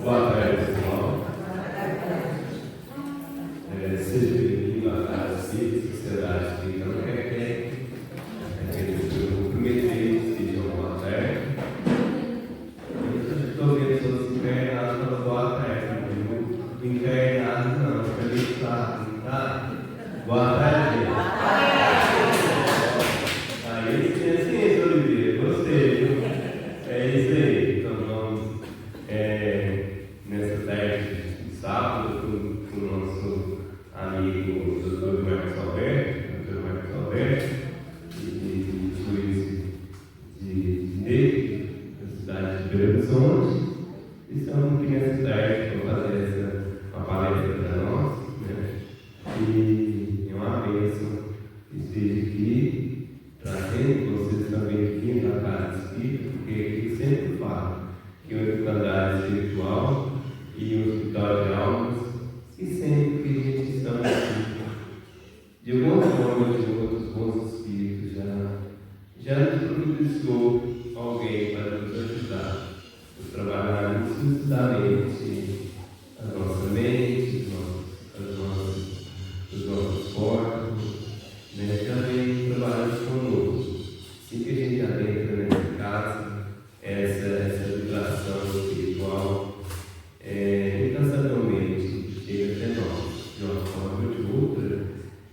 Boa tarde, pessoal. Seja bem-vindo à Casa Cívica, Sociedade Espírita no Requiem. Eu cumprimentei, sejam boa tarde. Eu estou vendo todos encarnados pela boa tarde. Encarnados não, para mim tá. Boa tarde. Aí, Oliveira, gostei, viu? É isso aí. Então vamos, nessa tarde de sábado, com o nosso amigo Dr. Marcos Alberto, e juiz de Direito da cidade de Belo Horizonte. E estamos aqui nessa tarde para fazer uma palestra para nós, né? E é uma bênção esteja aqui, trazendo vocês também aqui na Casa Espírita, porque aqui sempre falo que o Orfandade Espiritual e o Hospital de Almas, e sempre que a gente está aqui, de alguma forma, de outros bons espíritos já nos providenciou alguém para nos ajudar a trabalhar justamente a nossa mente, os nossos corpos, né? Também trabalhando conosco. Assim que a gente adentra nessa casa, essa vibração espiritual, incansavelmente chega até nós, de uma forma ou de outra,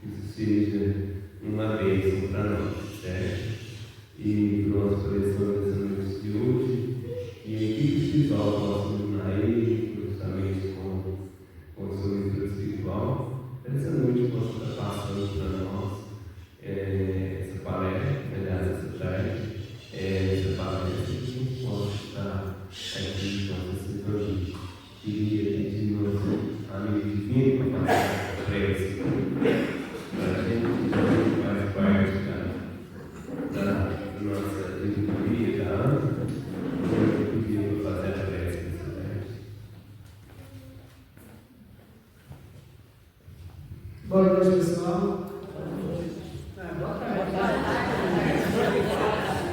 que isso seja uma bênção para nós, certo? E para nós coleções dessa noite de hoje, e a equipe espiritual possa iluminar aí, justamente com o seu leitura espiritual, essa noite possa estar passando para nós essa palestra, aliás, essa tarde, essa palestra, que a gente possa estar aqui com essa sintonia. Queria pedir nosso amigo divino para fazer a prece para a gente que faz parte da nossa diretoria da ANA. Eu queria fazer a prece nessa tarde. Boa noite, pessoal. Boa tarde.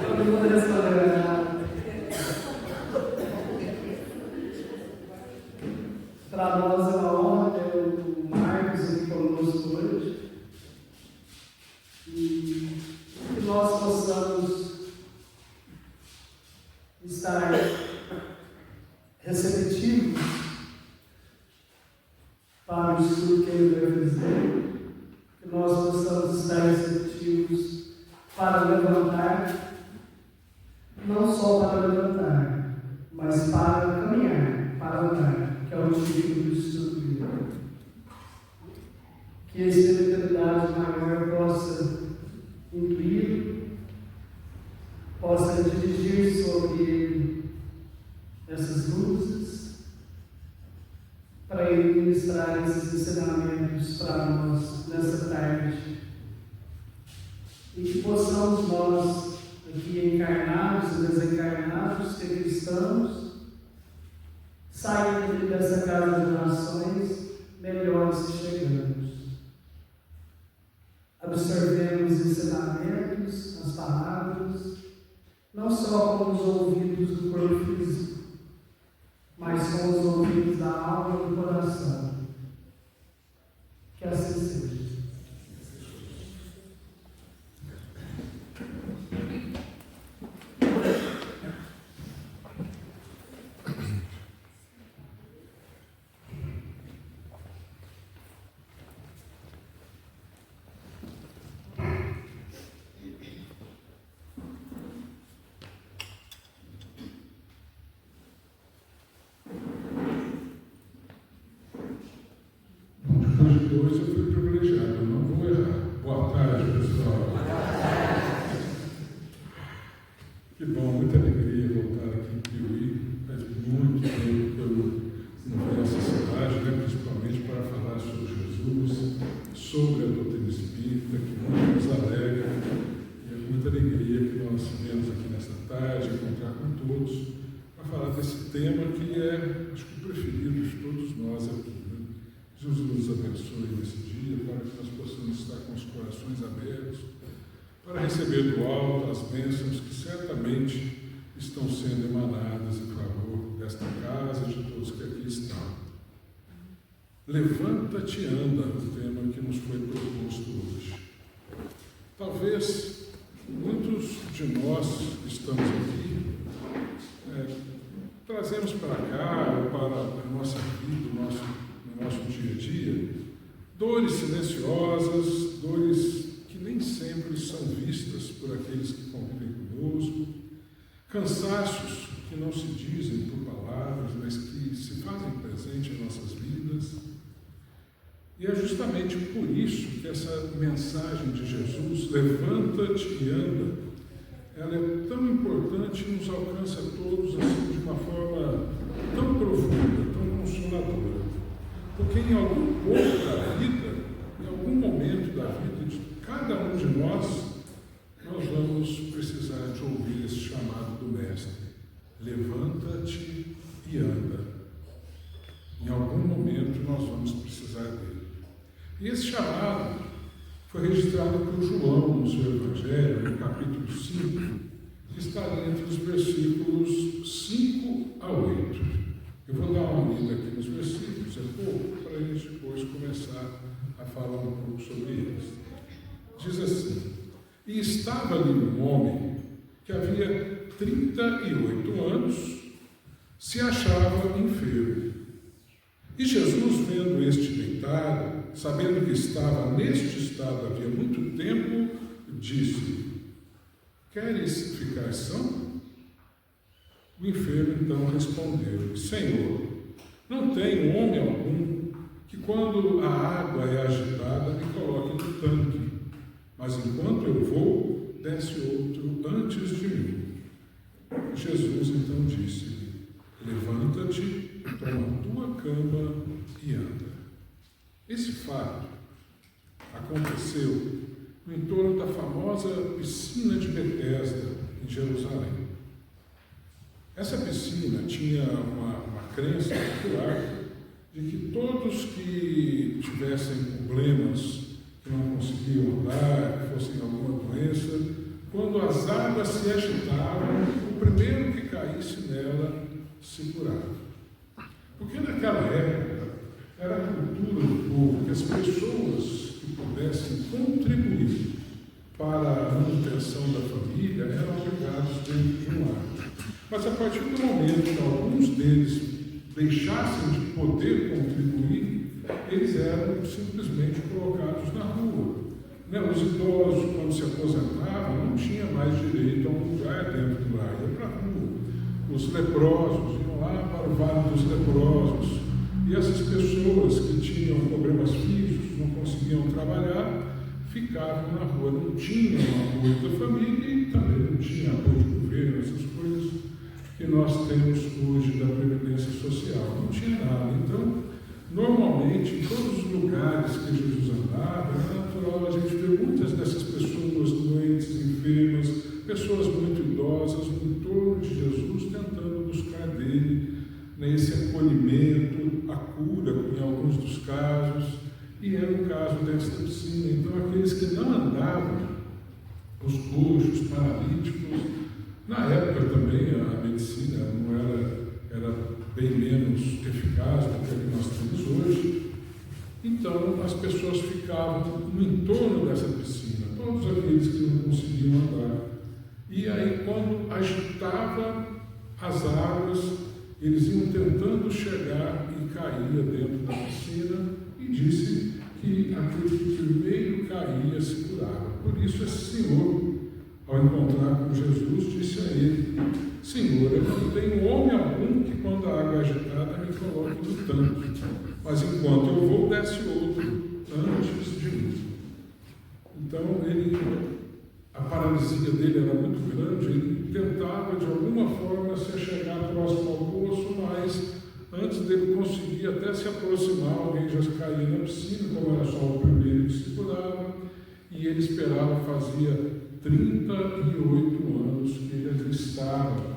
Todo mundo respondeu. Para nós é uma honra ter o Marcos aqui conosco hoje. E que nós possamos estar receptivos para o estudo que ele vai fazer, que nós possamos estar receptivos para levantar, não só para levantar, mas para caminhar, para andar, que é o título do estudo dele. Que a espiritualidade maior possa intuir, possa dirigir sobre ele essas luzes, para ele ministrar esses ensinamentos para nós nessa tarde. E que possamos nós, aqui encarnados e desencarnados, que aqui estamos, sair dessa casa de nações melhores que chegamos. Absorvemos os ensinamentos, as palavras, não só com os ouvidos do corpo físico, mas com os ouvidos da alma e do coração. Que assim seja. Hoje eu fui privilegiado, eu não vou errar. Boa tarde, pessoal. Que bom, muita alegria voltar aqui em Piauí. Faz muito tempo que eu não venho a essa cidade, né, principalmente para falar sobre Jesus, sobre a doutrina espírita, que muito nos alegra. E é muita alegria que nós viemos aqui nesta tarde, encontrar com todos, para falar desse tema que é, acho que, o preferido de todos nós aqui. Jesus nos abençoe nesse dia, para que nós possamos estar com os corações abertos, para receber do alto as bênçãos que certamente estão sendo emanadas em favor desta casa, de todos que aqui estão. Levanta-te e anda, o tema que nos foi proposto hoje. Talvez muitos de nós que estamos aqui trazemos para cá, ou para a nossa vida, no nosso dia a dia, dores silenciosas, dores que nem sempre são vistas por aqueles que convivem conosco, cansaços que não se dizem por palavras, mas que se fazem presente em nossas vidas. E é justamente por isso que essa mensagem de Jesus, levanta-te e anda, ela é tão importante e nos alcança a todos assim, de uma forma tão profunda, tão consoladora. Porque em algum ponto da vida, em algum momento da vida de cada um de nós vamos precisar de ouvir esse chamado do Mestre. Levanta-te e anda. Em algum momento nós vamos precisar dele. E esse chamado foi registrado por João no seu Evangelho, no capítulo 5, que está entre os versículos 5 a 8. Eu vou dar uma lida aqui nos versículos, é pouco, para a gente depois começar a falar um pouco sobre eles. Diz assim: e estava ali um homem que havia 38 anos, se achava enfermo. E Jesus, vendo este deitado, sabendo que estava neste estado havia muito tempo, disse: queres ficar são? O enfermo então respondeu: Senhor, não tenho homem algum que quando a água é agitada me coloque no tanque, mas enquanto eu vou, desce outro antes de mim. Jesus então disse-lhe: levanta-te, toma a tua cama e anda. Esse fato aconteceu no entorno da famosa piscina de Betesda, em Jerusalém. Essa piscina tinha uma crença popular de que todos que tivessem problemas, que não conseguiam andar, que fossem alguma doença, quando as águas se agitavam, o primeiro que caísse nela se curava. Porque naquela época era a cultura do povo que as pessoas que pudessem contribuir para a manutenção da família eram obrigados dentro de um lar. Mas a partir do momento que alguns deles deixassem de poder contribuir, eles eram simplesmente colocados na rua. Os idosos, quando se aposentavam, não tinham mais direito a um lugar dentro do lar, ia para a rua. Os leprosos iam lá para o Vale dos Leprosos. E essas pessoas que tinham problemas físicos, não conseguiam trabalhar, ficavam na rua. Não tinham apoio da família e também não tinha apoio do governo, essas coisas que nós temos hoje da Previdência Social. Não tinha nada. Então, normalmente, em todos os lugares que Jesus andava, era natural a gente ver muitas dessas pessoas doentes, enfermas, pessoas muito idosas, no entorno de Jesus, tentando buscar dele esse acolhimento, a cura, em alguns dos casos, e era o caso desta piscina. Então, aqueles que não andavam, os coxos, paralíticos, na época também a medicina não era bem menos eficaz do que a que nós temos hoje. Então, as pessoas ficavam no entorno dessa piscina, todos aqueles que não conseguiam andar. E aí, quando agitava as águas, eles iam tentando chegar e caía dentro da piscina, e disse que aquele que primeiro caía se curava. Por isso, esse senhor, ao encontrar com Jesus, disse a ele: Senhor, eu não tenho homem algum que quando a água é agitada me coloque no tanque, mas enquanto eu vou, desce outro antes de mim. Então, a paralisia dele era muito grande, ele tentava de alguma forma se chegar próximo ao poço, mas antes dele conseguir até se aproximar, alguém já caía na piscina, como era só o primeiro que se curava, e ele esperava, fazia 38 anos que ele ali estava,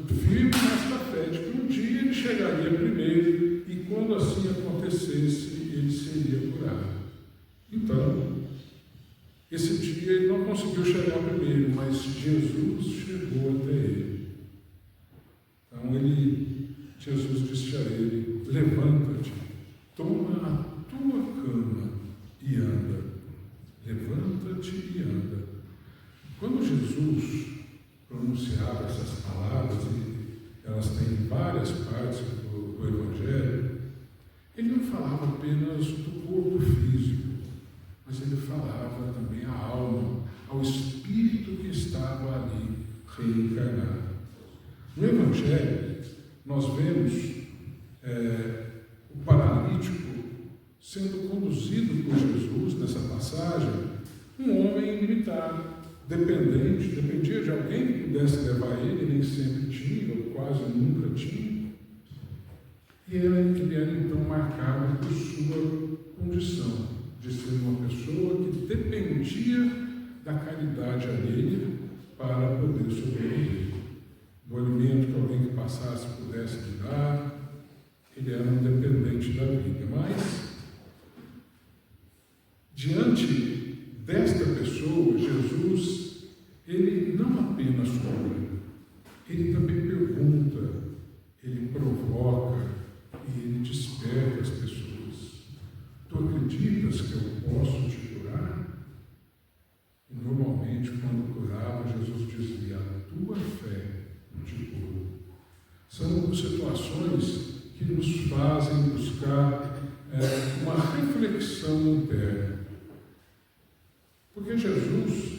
firme nessa fé de que um dia ele chegaria primeiro, e quando assim acontecesse, ele seria curado. Então, esse dia ele não conseguiu chegar primeiro, mas Jesus chegou até ele. Então ele Jesus disse a ele: levanta-te, toma a tua cama e anda. Levanta-te e anda. Quando Jesus pronunciava essas palavras, e elas têm várias partes do Evangelho, ele não falava apenas do corpo físico, mas ele falava também à alma, ao espírito que estava ali reencarnado. No Evangelho, nós vemos o paralítico sendo conduzido por Jesus, nessa passagem, um homem limitado, dependia de alguém que pudesse levar ele, nem sempre tinha, ou quase nunca tinha. E ele era então marcado por sua condição de ser uma pessoa que dependia da caridade alheia para poder sobreviver. Do alimento que alguém que passasse pudesse lhe dar, ele era um dependente da vida. Mas, diante desta pessoa, Jesus, ele não apenas cura, ele também pergunta, ele provoca e ele desperta as pessoas. Tu acreditas que eu posso te curar? E normalmente, quando curava, Jesus dizia: a tua fé te cura. São situações que nos fazem buscar uma reflexão interna. Porque Jesus,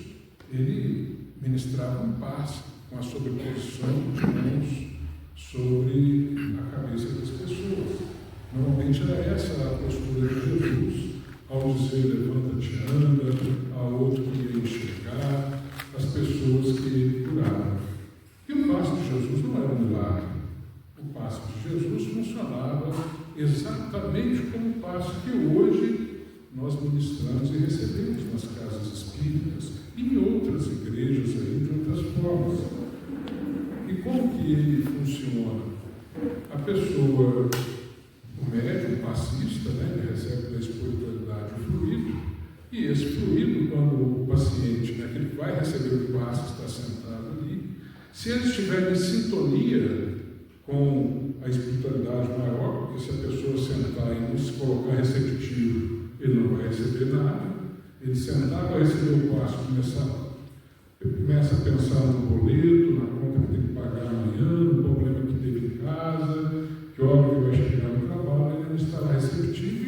ele ministrava um passe com a sobreposição de mãos sobre a cabeça das pessoas. Normalmente era essa a postura de Jesus, ao dizer: levanta-te, anda, a outro que ia enxergar, as pessoas que ele curava. E o passe de Jesus não era um milagre. O passe de Jesus funcionava exatamente como o passe que hoje nós ministramos e recebemos nas casas espíritas e em outras igrejas aí, de outras formas. E como que ele funciona? A pessoa, o médium, o passista, ele recebe da espiritualidade o fluido, e esse fluido, quando o paciente, que ele vai receber o passe, está sentado ali, se ele estiver em sintonia com a espiritualidade maior, porque se a pessoa sentar e não se colocar receptivo, ele não vai receber nada. Ele sentar, vai receber o passo, começa a pensar no boleto, na conta que tem que pagar amanhã, no problema que teve em casa, que hora que vai chegar no trabalho, ele não estará receptivo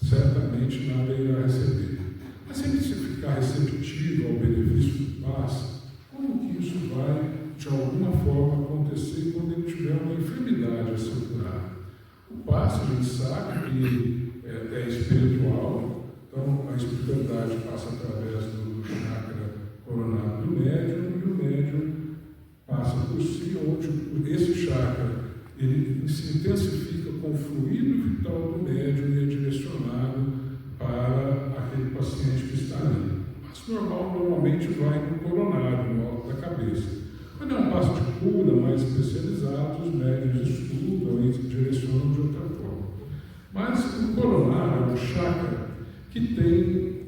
e certamente nada irá receber. Mas se ele ficar receptivo ao benefício do passe, como que isso vai, de alguma forma, acontecer quando ele tiver uma enfermidade a ser curada? O passe, a gente sabe que é espiritual, então a espiritualidade passa através do chakra coronário do médium, e o médium passa por si, onde esse chakra ele se intensifica com o fluido vital do médium e é direcionado para aquele paciente que está ali. O passe normal normalmente vai no coronário, no alto da cabeça. Quando é um passo de cura mais especializado, os médiuns estudam e direcionam de outra forma. Mas o coronário é um chakra que tem,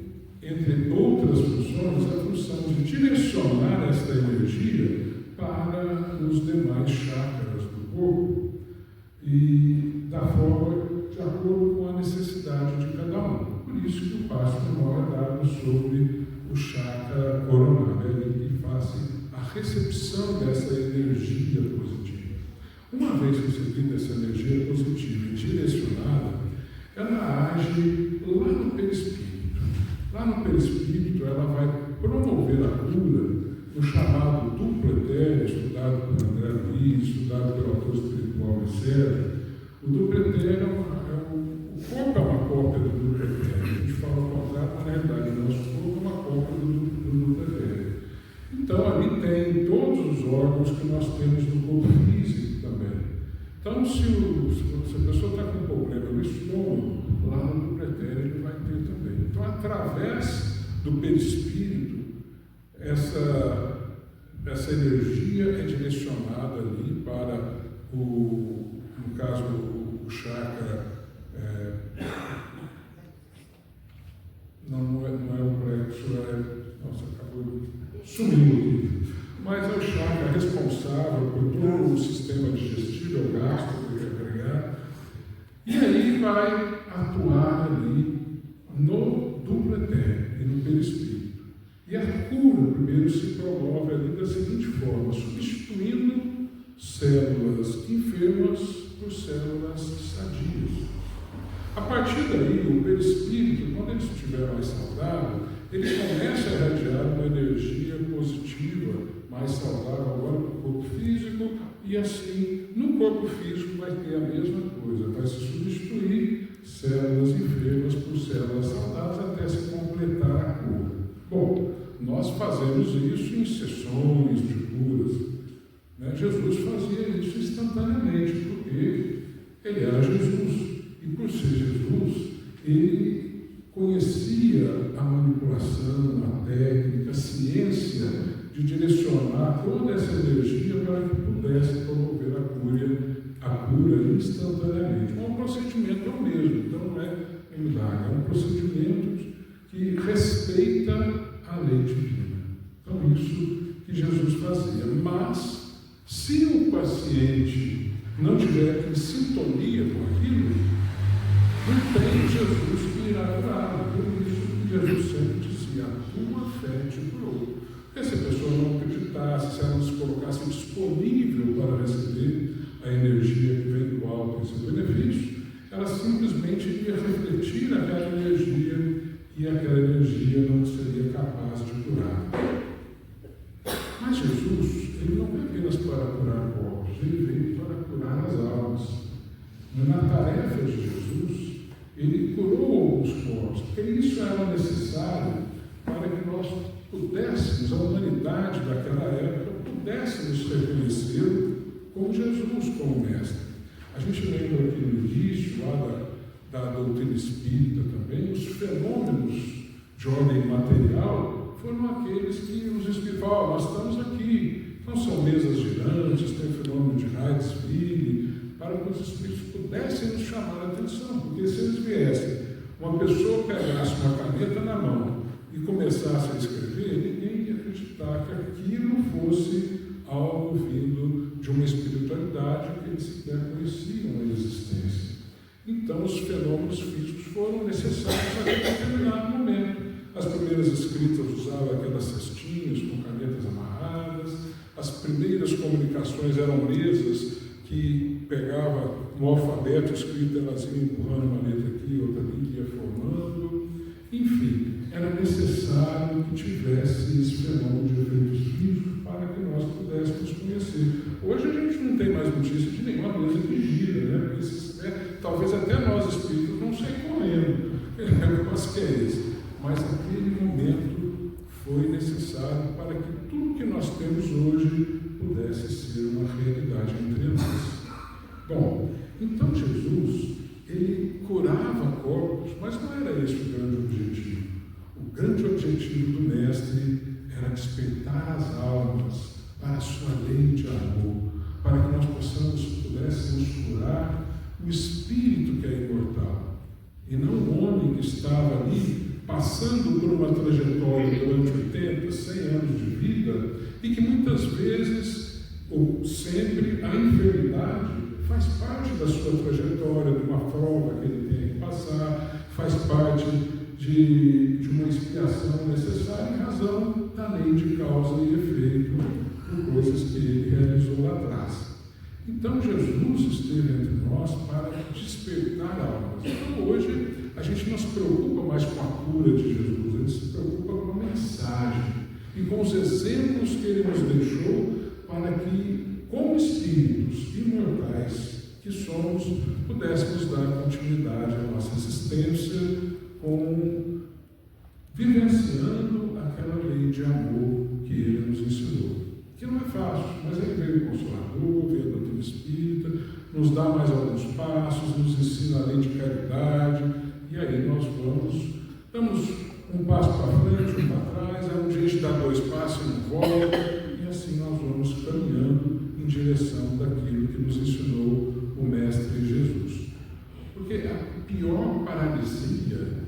entre outras funções, a função de direcionar esta energia para os demais chakras do corpo e da forma de acordo com a necessidade de cada um. Por isso que o passo normal é dado sobre o chakra coronário, ele faz a recepção dessa energia positiva. Uma vez recebida essa energia positiva e direcionada, ela age lá no perispírito. Lá no perispírito, ela vai promover a cura no chamado duplo etéreo, estudado por André Luiz, estudado pelo autor espiritual Sérgio. O duplo etéreo o corpo é uma cópia do duplo etéreo. A gente fala ao contrário, mas na realidade o nosso corpo é uma cópia do duplo etéreo. Então ali tem todos os órgãos que nós temos no corpo físico também. Então se a pessoa está com problema no estômago, lá no duplo etéreo ele vai ter também. Então através do perispírito, essa energia é direcionada ali para no caso, o chakra, não é o plexo, nossa, acabou sumindo aqui, mas é o chakra responsável por todo o sistema digestivo, é pastor que ele quer pregar. E aí vai atuar ali no duplo eterno e no perispírito. E a cura, primeiro, se promove ali da seguinte forma, substituindo células enfermas por células sadias. A partir daí, o perispírito, quando ele estiver mais saudável, ele começa a irradiar uma energia positiva, mais saudável agora para o corpo físico, e assim, no corpo físico vai ter a mesma coisa, vai se substituir células enfermas por células saudáveis até se completar a cura. Bom, nós fazemos isso em sessões de curas. Né? Jesus fazia isso instantaneamente, porque ele era Jesus. E por ser Jesus, ele conhecia a manipulação, a técnica, a ciência de direcionar toda essa energia para que pudesse promover a cura instantaneamente. Mas o procedimento é o mesmo, então não é um milagre, é um procedimento que respeita a lei divina. Então, isso que Jesus fazia. Mas, se o paciente não tiver em sintonia com aquilo, não tem Jesus que irá curá-lo. Por isso que Jesus sempre dizia: a tua fé te curou. Porque se a pessoa não acreditasse, se ela não se colocasse disponível para receber a energia que vem do alto e seu benefício, ela simplesmente iria refletir aquela energia e aquela energia não seria capaz de curar. Mas Jesus, ele não veio apenas para curar corpos, ele veio para curar as almas. Na tarefa de Jesus, ele curou alguns corpos, porque isso era necessário para que nós pudéssemos, a humanidade daquela época, pudéssemos reconhecer como Jesus, como mestre. A gente lembra aqui no início, lá da doutrina espírita também, os fenômenos de ordem material foram aqueles que os espíritos falaram: nós estamos aqui. Então são mesas girantes, tem o fenômeno de Heidesville, para que os espíritos pudessem nos chamar a atenção, porque se eles viessem, uma pessoa pegasse uma caneta na mão e começasse a escrever, ninguém ia acreditar que aquilo fosse algo vindo de uma espiritualidade que eles sequer conheciam a existência. Então, os fenômenos físicos foram necessários a determinado momento. As primeiras escritas usavam aquelas cestinhas com canetas amarradas, as primeiras comunicações eram mesas que pegava um alfabeto escrito, elas iam empurrando uma letra aqui, outra ali, que ia formando. Enfim, era necessário que tivesse esse fenômeno de efeitos físicos para que nós pudéssemos conhecer. Hoje a gente não tem mais notícia de nenhuma mesa que gira, né? Porque talvez até nós espíritos não saímos correndo. O negócio que é esse. Mas naquele momento foi necessário para que tudo que nós temos hoje pudesse ser uma realidade entre nós. Bom, então Jesus, ele curava corpos, mas não era esse o grande objetivo. O grande objetivo do Mestre era despertar as almas para a sua lei de amor, para que nós pudéssemos curar o espírito que é imortal, e não o homem que estava ali passando por uma trajetória durante 80, 100 anos de vida, e que muitas vezes, ou sempre, a enfermidade faz parte da sua trajetória, de uma prova que ele tem que passar, faz parte de uma expiação necessária em razão da lei de causa e efeito por coisas que ele realizou lá atrás. Então Jesus esteve entre nós para despertar almas. Então hoje a gente não se preocupa mais com a cura de Jesus, a gente se preocupa com a mensagem e com os exemplos que ele nos deixou para que, como espíritos imortais que somos, pudéssemos dar continuidade à nossa existência vivenciando aquela lei de amor que ele nos ensinou. Que não é fácil, mas ele veio consolador, veio a doutrina espírita, nos dá mais alguns passos, nos ensina a lei de caridade, e aí nós damos um passo para frente, um para trás, aí um dia a gente dá 2 passos e não volta, e assim nós vamos caminhando em direção daquilo que nos ensinou o Mestre Jesus. Porque a pior paralisia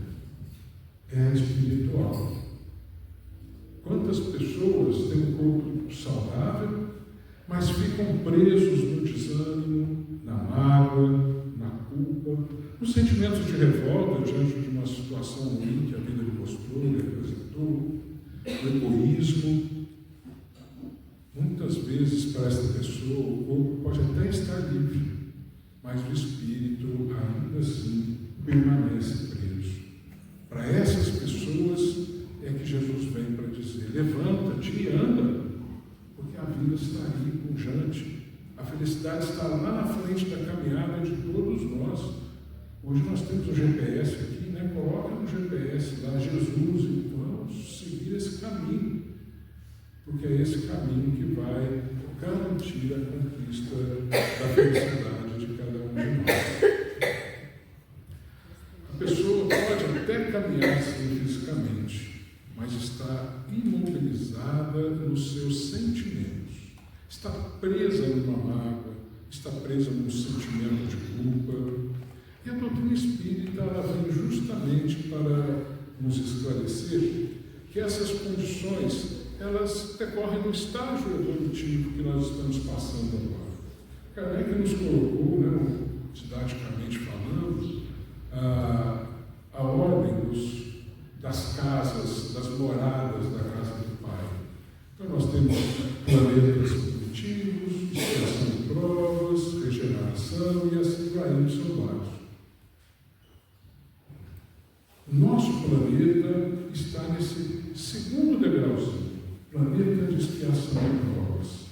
é a espiritual. Quantas pessoas têm um corpo saudável, mas ficam presos no desânimo, na mágoa, na culpa, nos sentimentos de revolta diante de uma situação ruim que a vida lhe mostrou, lhe apresentou, no egoísmo. Muitas vezes, para esta pessoa, o corpo pode até estar livre, mas o espírito ainda assim permanece preso. Para essas pessoas é que Jesus vem para dizer: levanta-te e anda, porque a vida está aí pujante. A felicidade está lá na frente da caminhada de todos nós. Hoje nós temos o GPS aqui, né? Coloca no GPS lá Jesus e vamos seguir esse caminho, porque é esse caminho que vai garantir a conquista da felicidade de cada um de nós. A pessoa pode até caminhar assim fisicamente, mas está imobilizada nos seus sentimentos. Está presa numa mágoa, está presa num sentimento de culpa. E a doutrina espírita ela vem justamente para nos esclarecer que essas condições elas decorrem no estágio evolutivo que nós estamos passando agora. Kardec nos colocou, né, didaticamente falando, a ordem das casas, das moradas da casa do Pai. Então nós temos planetas primitivos, expiação de provas, regeneração e assim vai indo são vários. Nosso planeta está nesse segundo degrauzinho, planeta de expiação de provas.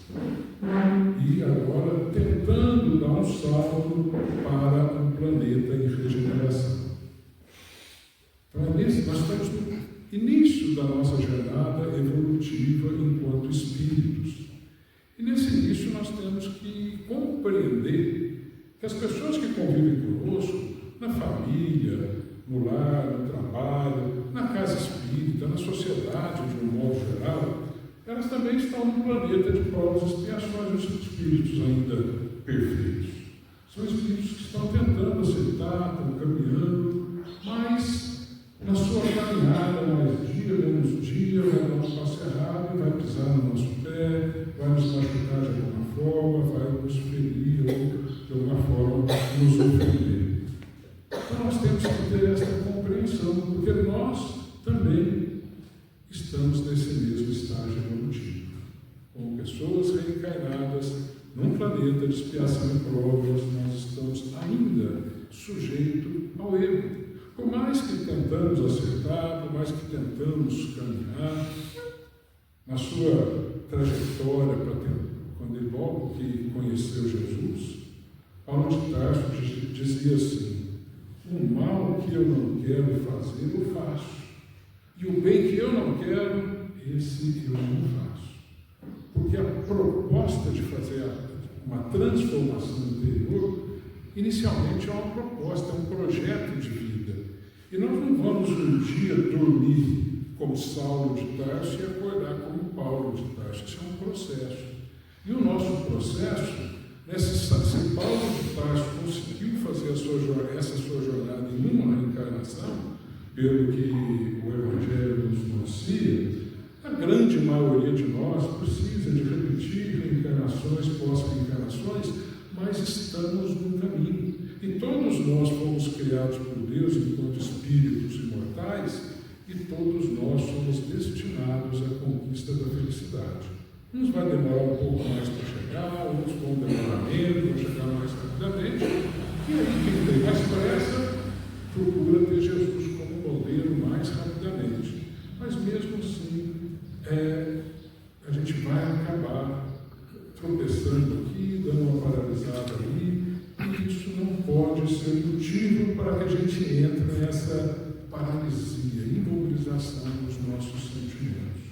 E agora tentando dar um salto para um planeta em regeneração. Então, nós estamos no início da nossa jornada evolutiva enquanto espíritos. E nesse início nós temos que compreender que as pessoas que convivem conosco, na família, no lar, no trabalho, na casa espírita, na sociedade de um modo geral, elas também estão no planeta de provas e expiações dos espíritos ainda perfeitos. São espíritos que estão tentando aceitar, estão caminhando, mas na sua caminhada, mais dia, menos dia, vai dar um passo errado e vai pisar no nosso pé, vai nos machucar de alguma forma, vai nos ferir ou de alguma forma nos ofender. Então nós temos que ter essa compreensão, porque nós também estamos nesse mesmo estágio evolutivo, como pessoas reencarnadas num planeta de expiação e provas. Nós estamos ainda sujeitos ao erro. Por mais que tentamos acertar, por mais que tentamos caminhar, na sua trajetória, quando ele logo que conheceu Jesus, Paulo de Tarso dizia assim: o mal que eu não quero fazer, eu faço. E o bem que eu não quero, esse eu não faço. Porque a proposta de fazer uma transformação interior, inicialmente é uma proposta, é um projeto de vida. E nós não vamos um dia dormir como Saulo de Tarso e acordar como Paulo de Tarso. Isso é um processo. E o nosso processo, se Paulo de Tarso conseguiu fazer essa sua jornada em uma reencarnação, pelo que o Evangelho nos anuncia, a grande maioria de nós precisa de repetir reencarnações, pós-reencarnações, mas estamos no caminho. E todos nós fomos criados por Deus enquanto espíritos imortais, e todos nós somos destinados à conquista da felicidade. Uns vai demorar um pouco mais para chegar, outros vão demorar menos, vão chegar mais rapidamente. E aí quem tem mais pressa procura ter Jesus como modelo mais rapidamente. Mas mesmo assim, a gente vai acabar tropeçando aqui, dando uma paralisada ali, e isso não pode ser motivo para que a gente entre nessa paralisia, imobilização dos nossos sentimentos.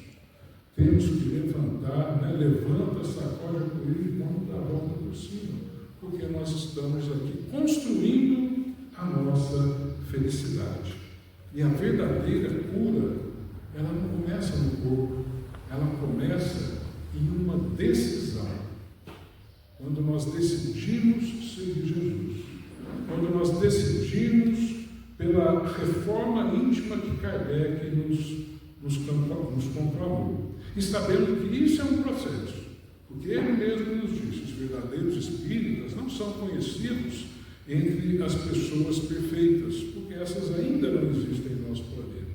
Temos que levantar, né? Levanta, sacode a poeira e vamos dar a volta por cima, porque nós estamos aqui construindo a nossa felicidade. E a verdadeira cura, ela não começa no corpo, ela começa em uma decisão. Quando nós decidimos seguir Jesus, quando nós decidimos pela reforma íntima que Kardec nos conclamou. E sabendo que isso é um processo, Porque ele mesmo nos disse, os verdadeiros espíritas não são conhecidos entre as pessoas perfeitas, porque essas ainda não existem em nosso planeta.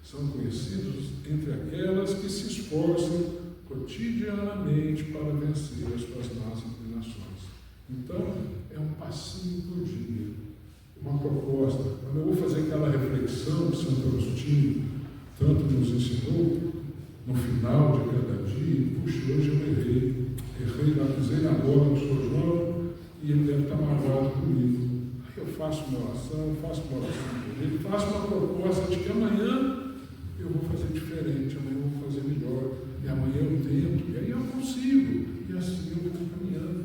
São conhecidos entre aquelas que se esforçam cotidianamente para vencer as suas más inclinações. Então, é um passinho por dia, uma proposta. Quando eu vou fazer aquela reflexão que Santo Agostinho tanto nos ensinou, no final de cada dia, puxa, hoje eu errei lá, pisei na bola do Sr. João e ele deve estar magoado comigo. Aí eu faço uma oração por ele, faço uma proposta de que amanhã eu vou fazer diferente, amanhã eu vou fazer melhor, e amanhã eu tento, e aí eu consigo, e assim eu vou caminhando.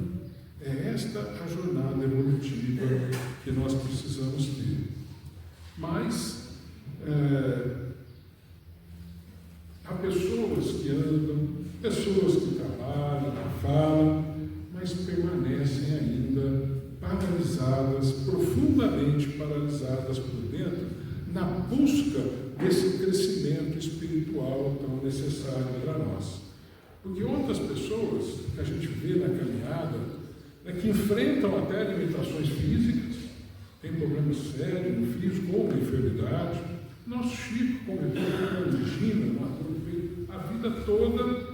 É esta a jornada evolutiva que nós precisamos ter. Mas há pessoas que andam, pessoas que trabalham, que falam, mas permanecem ainda paralisadas, profundamente paralisadas por dentro, na busca desse crescimento espiritual tão necessário para nós. Porque outras pessoas que a gente vê na caminhada, que enfrentam até limitações físicas, tem problemas sérios no físico ou na enfermidade. Nosso Chico comentou com a Regina, a vida toda,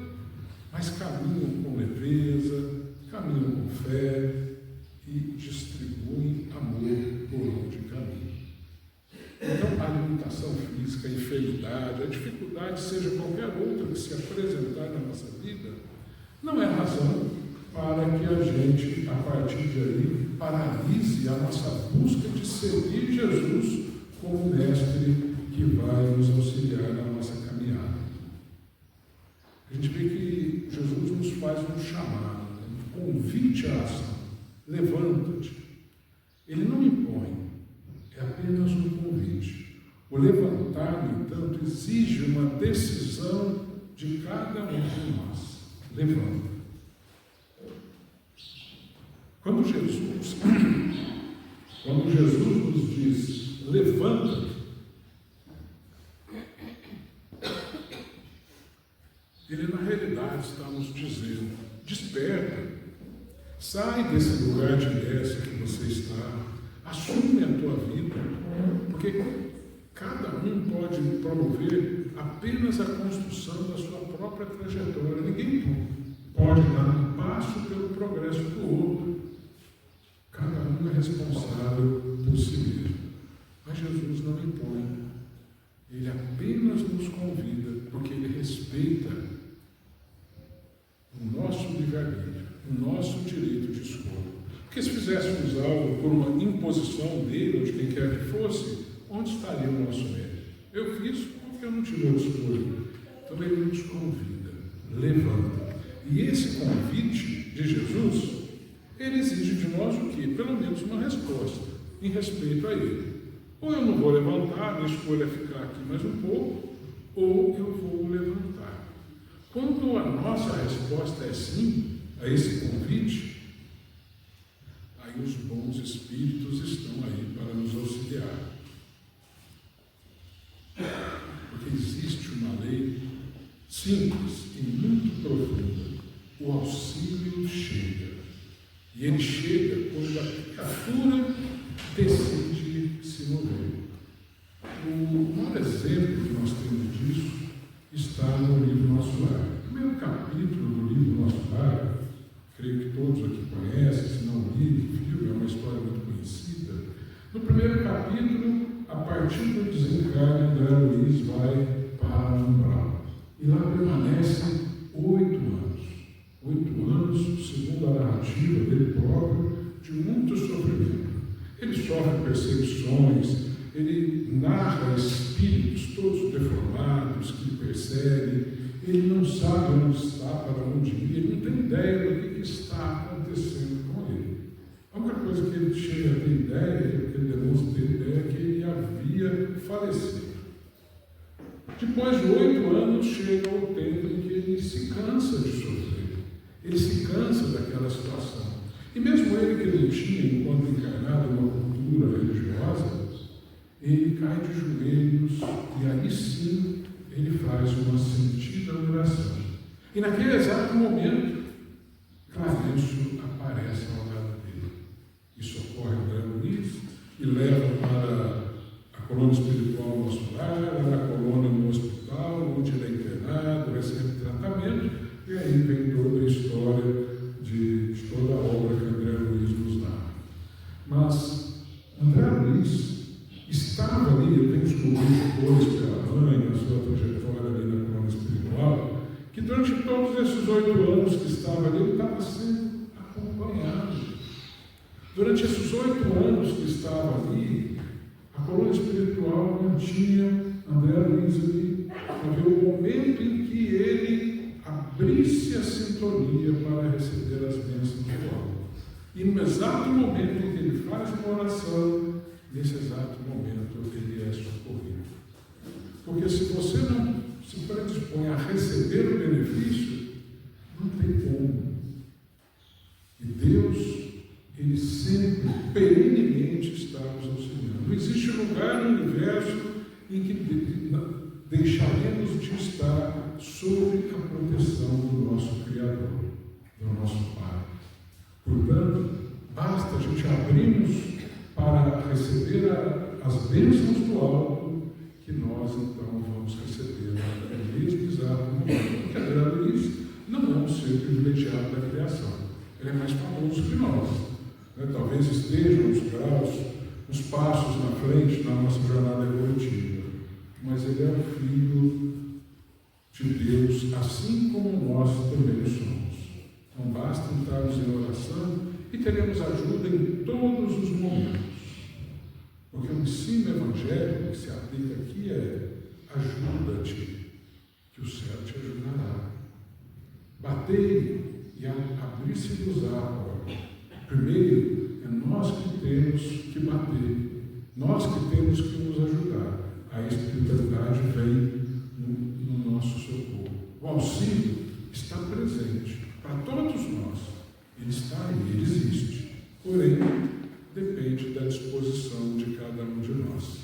mas caminham com leveza, caminham com fé e distribuem amor por onde caminham. Então, a limitação física, a enfermidade, a dificuldade, seja qualquer outra que se apresentar na nossa vida, não é razão para que a gente, a partir de aí, paralise a nossa busca de seguir Jesus como mestre que vai nos auxiliar na nossa caminhada. A gente vê que Jesus nos faz um chamado, um convite à ação. Levanta-te. Ele não impõe, é apenas um convite. O levantar, no entanto, exige uma decisão de cada um de nós. Levanta. Quando Jesus nos diz, levanta-te, ele na realidade está nos dizendo, desperta, sai desse lugar de inércia que você está, assume a tua vida, porque cada um pode promover apenas a construção da sua própria trajetória. Ninguém pode dar um passo pelo progresso do outro. Cada um é responsável por si mesmo. Mas Jesus não impõe. Ele apenas nos convida, porque ele respeita o nosso livre-arbítrio, o nosso direito de escolha. Porque se fizéssemos algo por uma imposição dele ou de quem quer que fosse, onde estaria o nosso mérito? Eu fiz porque eu não tive outra escolha. Então ele nos convida, levanta. E esse convite de Jesus, ele exige de nós o quê? Pelo menos uma resposta em respeito a ele. Ou eu não vou levantar, minha escolha é ficar aqui mais um pouco, ou eu vou levantar. Quando a nossa resposta é sim a esse convite, aí os bons espíritos estão aí para nos auxiliar. Porque existe uma lei simples e muito profunda. O auxílio chega. E ele chega quando a criatura decide se mover. O maior exemplo que nós temos disso está no livro Nosso Lar. O primeiro capítulo do livro Nosso Lar, creio que todos aqui conhecem, se não viram, é uma história muito conhecida. No primeiro capítulo, a partir do desencarne da Luiz vai para o umbral. E lá permanece 8 anos. 8 anos, segundo a narrativa dele próprio, de muito sofrimento. Ele sofre perseguições, ele narra espíritos todos deformados que o perseguem, ele não sabe onde está, para onde ir, ele não tem ideia do que está acontecendo com ele. A única coisa que ele chega a ter ideia, que ele demonstra ter ideia, é que ele havia falecido. Depois de 8 anos, chega o tempo em que ele se cansa de sofrer. Ele se cansa daquela situação. E mesmo ele que não tinha, enquanto encarnado, uma cultura religiosa, ele cai de joelhos e aí sim ele faz uma sentida oração. E naquele exato momento, Clarencio aparece ao lado dele e socorre André Luiz e leva para a colônia espiritual no nosso lar, lá na colônia no hospital, onde ele é internado, recebe tratamento, e aí vem toda a história de toda a obra que André Luiz nos dá. Mas André Luiz estava ali, eu tenho descobrido depois pela mãe, na sua trajetória ali na colônia espiritual, que durante todos esses 8 anos que estava ali, ele estava sendo acompanhado. Durante esses 8 anos que estava ali, a colônia espiritual mantinha André Luiz ali, para ver o momento em que ele abrisse a sintonia para receber as bênçãos do alto. E no exato momento em que ele faz uma oração, nesse exato momento ele é socorrido. Porque se você não se predispõe a receber o benefício, não tem como. E Deus, Ele sempre, perenemente está nos auxiliando. Não existe lugar no universo em que deixaremos de estar sob a proteção do nosso Criador, do nosso Pai. Portanto, basta a gente abrirmos para receber as bênçãos do alto, que nós então vamos receber no mesmo exato momento. Porque André Luiz não é um ser privilegiado da criação. Ele é mais famoso que nós. Talvez esteja nos graus, nos passos na frente na nossa jornada evolutiva. Mas ele é o Filho de Deus, assim como nós também somos. Não basta entrarmos em oração e teremos ajuda em todos os momentos. Porque o ensino evangélico que se aplica aqui é: ajuda-te, que o céu te ajudará. Batei e abrir-se-vos a porta. Primeiro, é nós que temos que bater, nós que temos que nos ajudar. A espiritualidade vem no nosso socorro. O auxílio está presente para todos nós. Ele está aí, ele existe. Porém, depende da disposição de cada um de nós.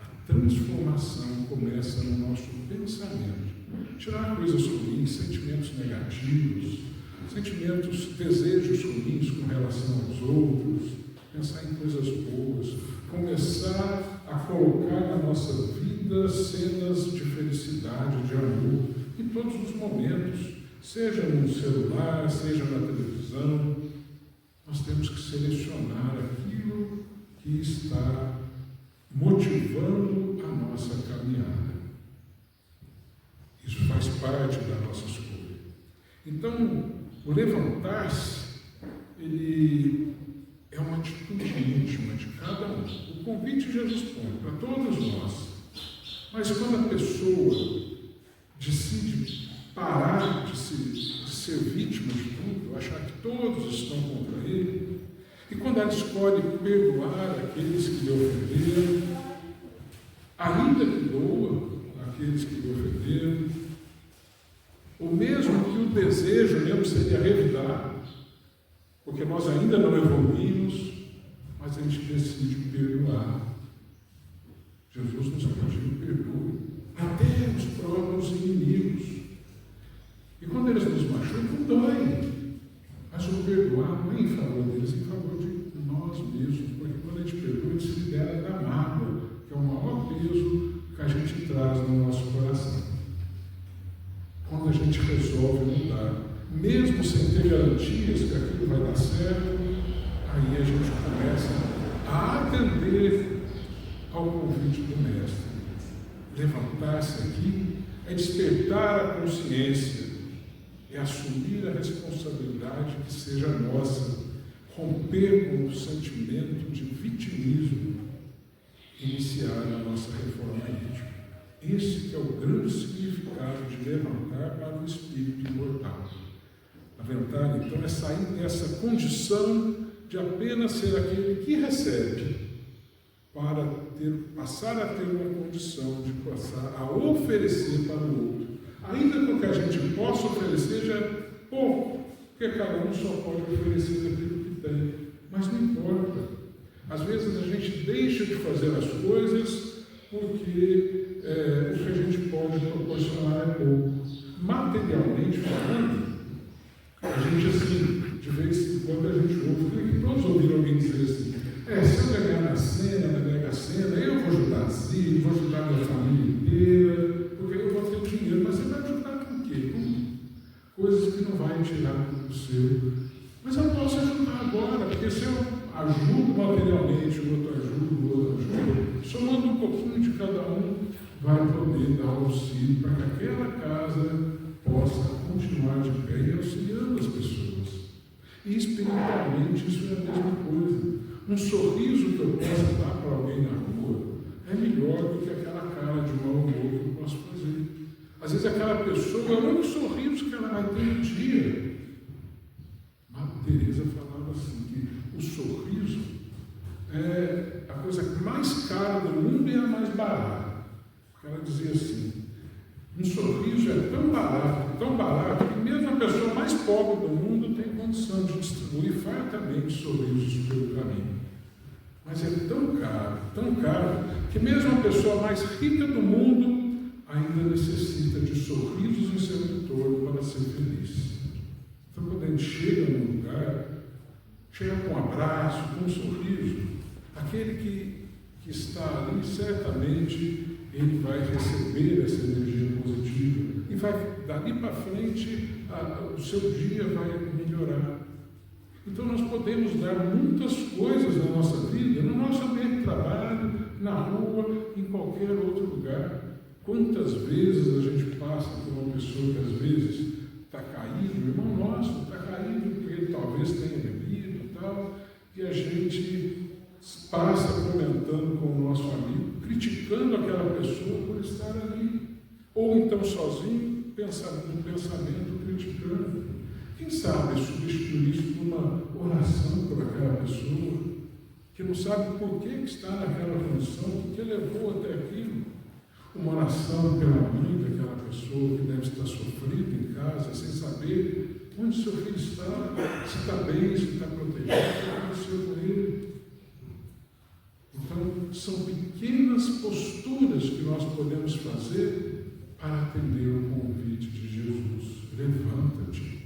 A transformação começa no nosso pensamento. Tirar coisas ruins, sentimentos negativos, desejos ruins com relação aos outros, pensar em coisas boas, começar a colocar na nossa vida cenas de felicidade, de amor, em todos os momentos, seja no celular, seja na televisão. Nós temos que selecionar aquilo que está motivando a nossa caminhada. Isso faz parte da nossa escolha. Então, o levantar-se, ele é uma atitude íntima de cada um. O convite Jesus põe para todos nós. Mas quando a pessoa decide parar de ser vítima de tudo, achar que todos estão contra ele, e quando ela escolhe perdoar aqueles que lhe ofenderam, ainda que doa aqueles que lhe ofenderam, o mesmo que o desejo mesmo seria revidar, porque nós ainda não evoluímos, mas a gente decide perdoar. Jesus nos pediu perdoe até os próprios inimigos. E quando eles nos machucam, dói. Mas o perdoar não é em favor deles, é em favor de nós mesmos, porque quando a gente perdoa, a gente se libera da mágoa, que é o maior peso que a gente traz no nosso coração. Quando a gente resolve mudar, mesmo sem ter garantias que aquilo vai dar certo, aí a gente começa a atender ao convite do Mestre. Levantar-se aqui é despertar a consciência, é assumir a responsabilidade que seja nossa, romper com o sentimento de vitimismo, iniciar a nossa reforma íntima. Esse que é o grande significado de levantar para o espírito imortal. Levantar, então, é sair dessa condição de apenas ser aquele que recebe, para passar a ter uma condição de passar a oferecer para o outro. Ainda que o que a gente possa oferecer já é pouco, porque cada um só pode oferecer aquilo que tem. Mas não importa. Às vezes a gente deixa de fazer as coisas porque o que a gente pode proporcionar é pouco. Materialmente falando, a gente assim de vez em quando a gente ouve, creio que todos ouviram alguém dizer assim, se eu ganhar na Mega Sena, eu vou ajudar assim, vou ajudar minha família inteira, porque eu vou ter dinheiro, mas você vai ajudar com o quê? Com coisas que não vai tirar do seu. Mas eu posso ajudar agora, porque se eu ajudo materialmente, o outro ajuda, somando um pouquinho de cada um, vai poder dar auxílio para que aquela casa possa continuar de pé e auxiliando as pessoas. E espiritualmente isso é a mesma coisa. Um sorriso que eu possa dar para alguém na rua é melhor do que aquela cara de mau humor que eu posso fazer. Às vezes aquela pessoa é o único sorriso que ela vai ter no dia. A Teresa falava assim, que o sorriso é a coisa mais cara do mundo e a mais barata. Ela dizia assim, um sorriso é tão barato, que mesmo a pessoa mais pobre do mundo tem condição de distribuir fartamente sorrisos pelo caminho. Mas é tão caro, que mesmo a pessoa mais rica do mundo ainda necessita de sorrisos em seu entorno para ser feliz. Então, quando a gente chega num lugar, chega com um abraço, com um sorriso, aquele que está ali, certamente, ele vai receber essa energia positiva e vai, dali para frente, o seu dia vai melhorar. Então nós podemos dar muitas coisas na nossa vida, no nosso ambiente de trabalho, na rua, em qualquer outro lugar. Quantas vezes a gente passa por uma pessoa que às vezes está caído, o irmão nosso está caído porque ele talvez tenha bebido e tal, e a gente passa comentando com o nosso amigo, criticando aquela pessoa por estar ali, ou então sozinho, no pensamento, criticando. Quem sabe substituir isso por uma oração por aquela pessoa, que não sabe por que está naquela condição, o que levou até aquilo. Uma oração pela mãe daquela pessoa que deve estar sofrida em casa, sem saber onde seu filho está, se está bem, se está protegido, o que aconteceu com ele. Então, são pequenas posturas que nós podemos fazer para atender o convite de Jesus. Levanta-te.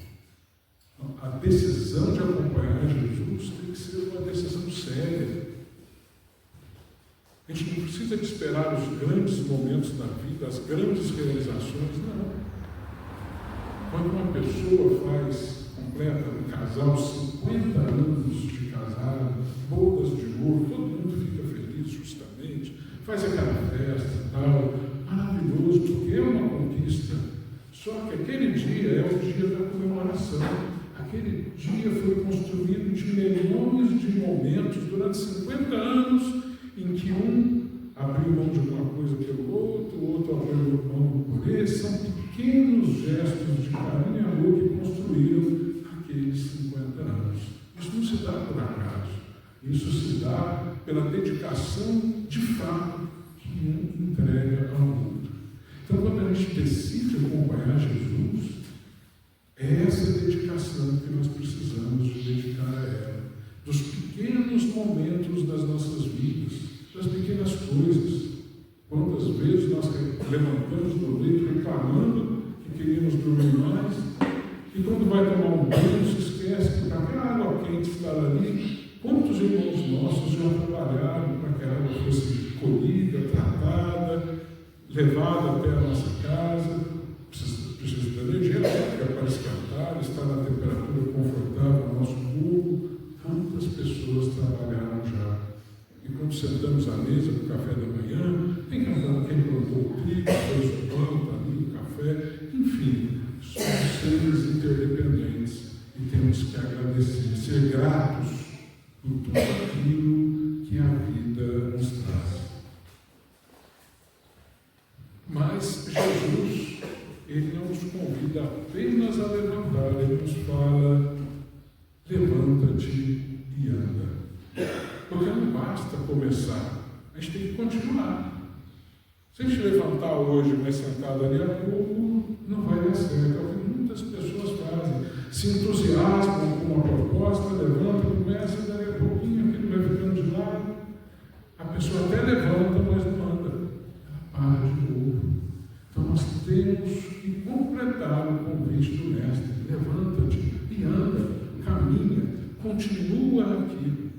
A decisão de acompanhar Jesus tem que ser uma decisão séria. A gente não precisa de esperar os grandes momentos da vida, as grandes realizações, não. Quando uma pessoa completa um casal, 50 anos de casado, bodas de ouro, todo mundo fica feliz justamente, faz aquela festa e tal, maravilhoso, porque é uma conquista. Só que aquele dia é o dia da comemoração. Aquele dia foi construído de milhões de momentos durante 50 anos em que um abriu mão de alguma coisa pelo outro, o outro abriu mão por esse. São pequenos gestos de carinho e amor que construíram aqueles 50 anos. Isso não se dá por acaso. Isso se dá pela dedicação de fato que um entrega ao outro. Então, quando a gente decide acompanhar Jesus, é essa dedicação que nós precisamos de dedicar a ela. Dos pequenos momentos das nossas vidas, das pequenas coisas. Quantas vezes nós levantamos do leito reclamando que queríamos dormir mais, e quando vai tomar um banho se esquece que aquela água quente está ali. Quantos irmãos nossos já trabalharam para que a água fosse colhida, tratada, levada até a nossa casa? Precisa de energia elétrica para esquentar, estar na temperatura confortável do nosso corpo. Quantas pessoas trabalharam já? E quando sentamos à mesa para o café da manhã, tem cantando quem plantou o trigo, fez o pão, está ali o café, enfim, somos seres interdependentes e temos que agradecer, ser gratos por tudo aquilo que a vida nos traz. Mas Jesus, ele não nos convida apenas a levantar, ele nos fala, levanta-te e anda. Porque não basta começar, a gente tem que continuar. Se a gente levantar hoje, mas sentado ali a pouco, não vai dar certo. É o que muitas pessoas fazem. Se entusiasmam com uma proposta, levanta, começa, e daí a pouquinho aquilo vai ficando de lado. A pessoa até levanta, mas não anda. Ela para de novo. Então nós temos que completar o convite do Mestre. Levanta-te e anda, caminha. continua aquilo.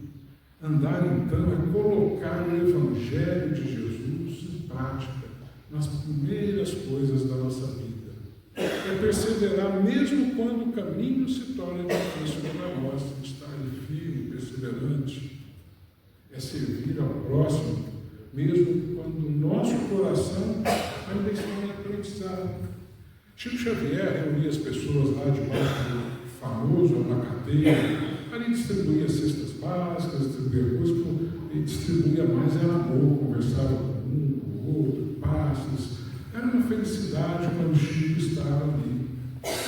Andar, então, é colocar o Evangelho de Jesus em prática, nas primeiras coisas da nossa vida. É perseverar mesmo quando o caminho se torna difícil para nós, estar firme, perseverante. É servir ao próximo, mesmo quando o nosso coração ainda está em aprendizado. Chico Xavier reunia as pessoas lá debaixo do famoso abacateiro, ali distribuía cestas básicas, distribuía coisas, e distribuía mais era amor, conversava com um, com o outro, passos. Era uma felicidade quando o Chico estava ali.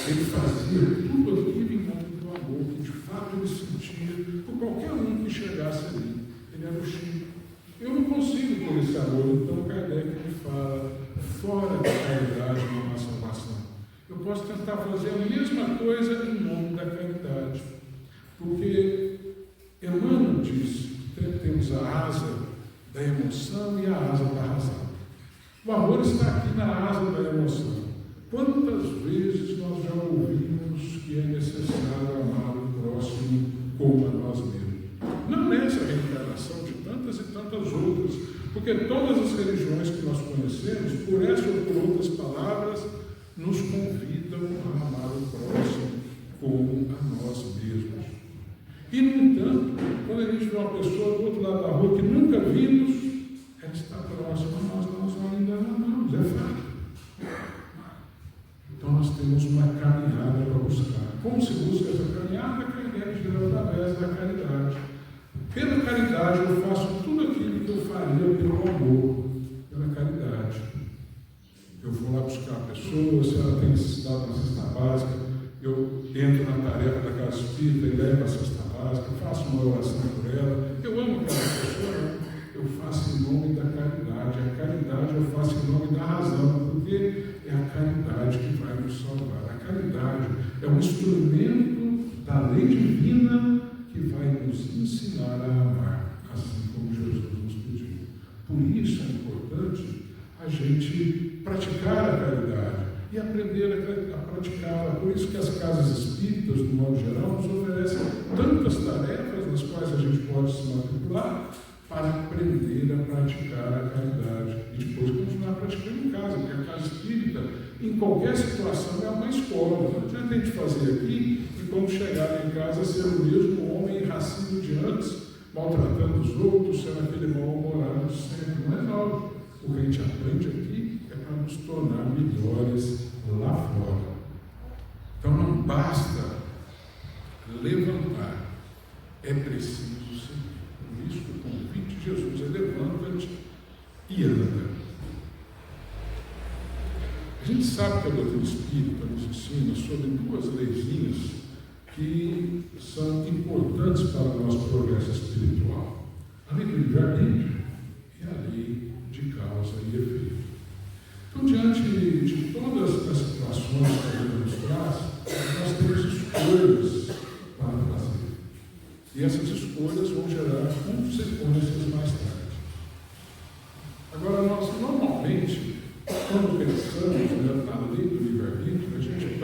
Ele fazia tudo aquilo em nome do amor, que de fato ele sentia por qualquer um que chegasse ali. Ele era o Chico. Eu não consigo ter esse amor, então Kardec me fala, fora da caridade na salvação. Eu posso tentar fazer a mesma coisa em nome da caridade. Porque Emmanuel diz que temos a asa da emoção e a asa da razão. O amor está aqui na asa da emoção. Quantas vezes nós já ouvimos que é necessário amar o próximo como a nós mesmos? Não nessa reencarnação de tantas e tantas outras, porque todas as religiões que nós conhecemos, por essa ou por outras palavras, nos convidam a amar o próximo como a nós mesmos. E, no entanto, quando a gente vê uma pessoa do outro lado da rua que nunca vimos, ela está próxima a nós ainda não amamos, é fato. Então nós temos uma caminhada para buscar. Como se busca essa caminhada? A caridade através da caridade. Pela caridade eu faço tudo aquilo que eu faria pelo amor, pela caridade. Eu vou lá buscar a pessoa, se ela tem necessidade de uma cesta básica, eu entro na tarefa da casa espírita e levo a cesta básica, faço uma oração por ela. Eu amo aquela pessoa, eu faço em nome da caridade. A caridade eu faço em nome da razão, porque é a caridade que vai nos salvar. A caridade é um instrumento da lei divina que vai nos ensinar a amar, assim como Jesus nos pediu. Por isso é importante a gente praticar a caridade e aprender a praticá-la. Por isso que as casas espíritas, no modo geral, nos oferecem tantas tarefas nas quais a gente pode se matricular para aprender a praticar a caridade e depois continuar praticando em casa, porque a casa espírita, em qualquer situação, é uma escola. Não adianta a gente fazer aqui e quando chegar em casa ser o mesmo homem irracível de antes, maltratando os outros, sendo aquele mal-humorado sempre. Não é não. O que a gente aprende aqui é para nos tornar melhores lá fora. Então não basta levantar, é preciso seguir. Por isso o convite de Jesus é levanta-te e anda. A gente sabe que a doutrina espírita nos ensina sobre duas leizinhas que são importantes para o nosso progresso espiritual. A lei do livre-arbítrio e a lei de causa e efeito. Então, diante de todas as situações que a vida nos traz, nós temos escolhas para fazer. E essas escolhas vão gerar consequências mais tarde. Agora, nós normalmente, quando pensamos na lei do livre-arbítrio, a gente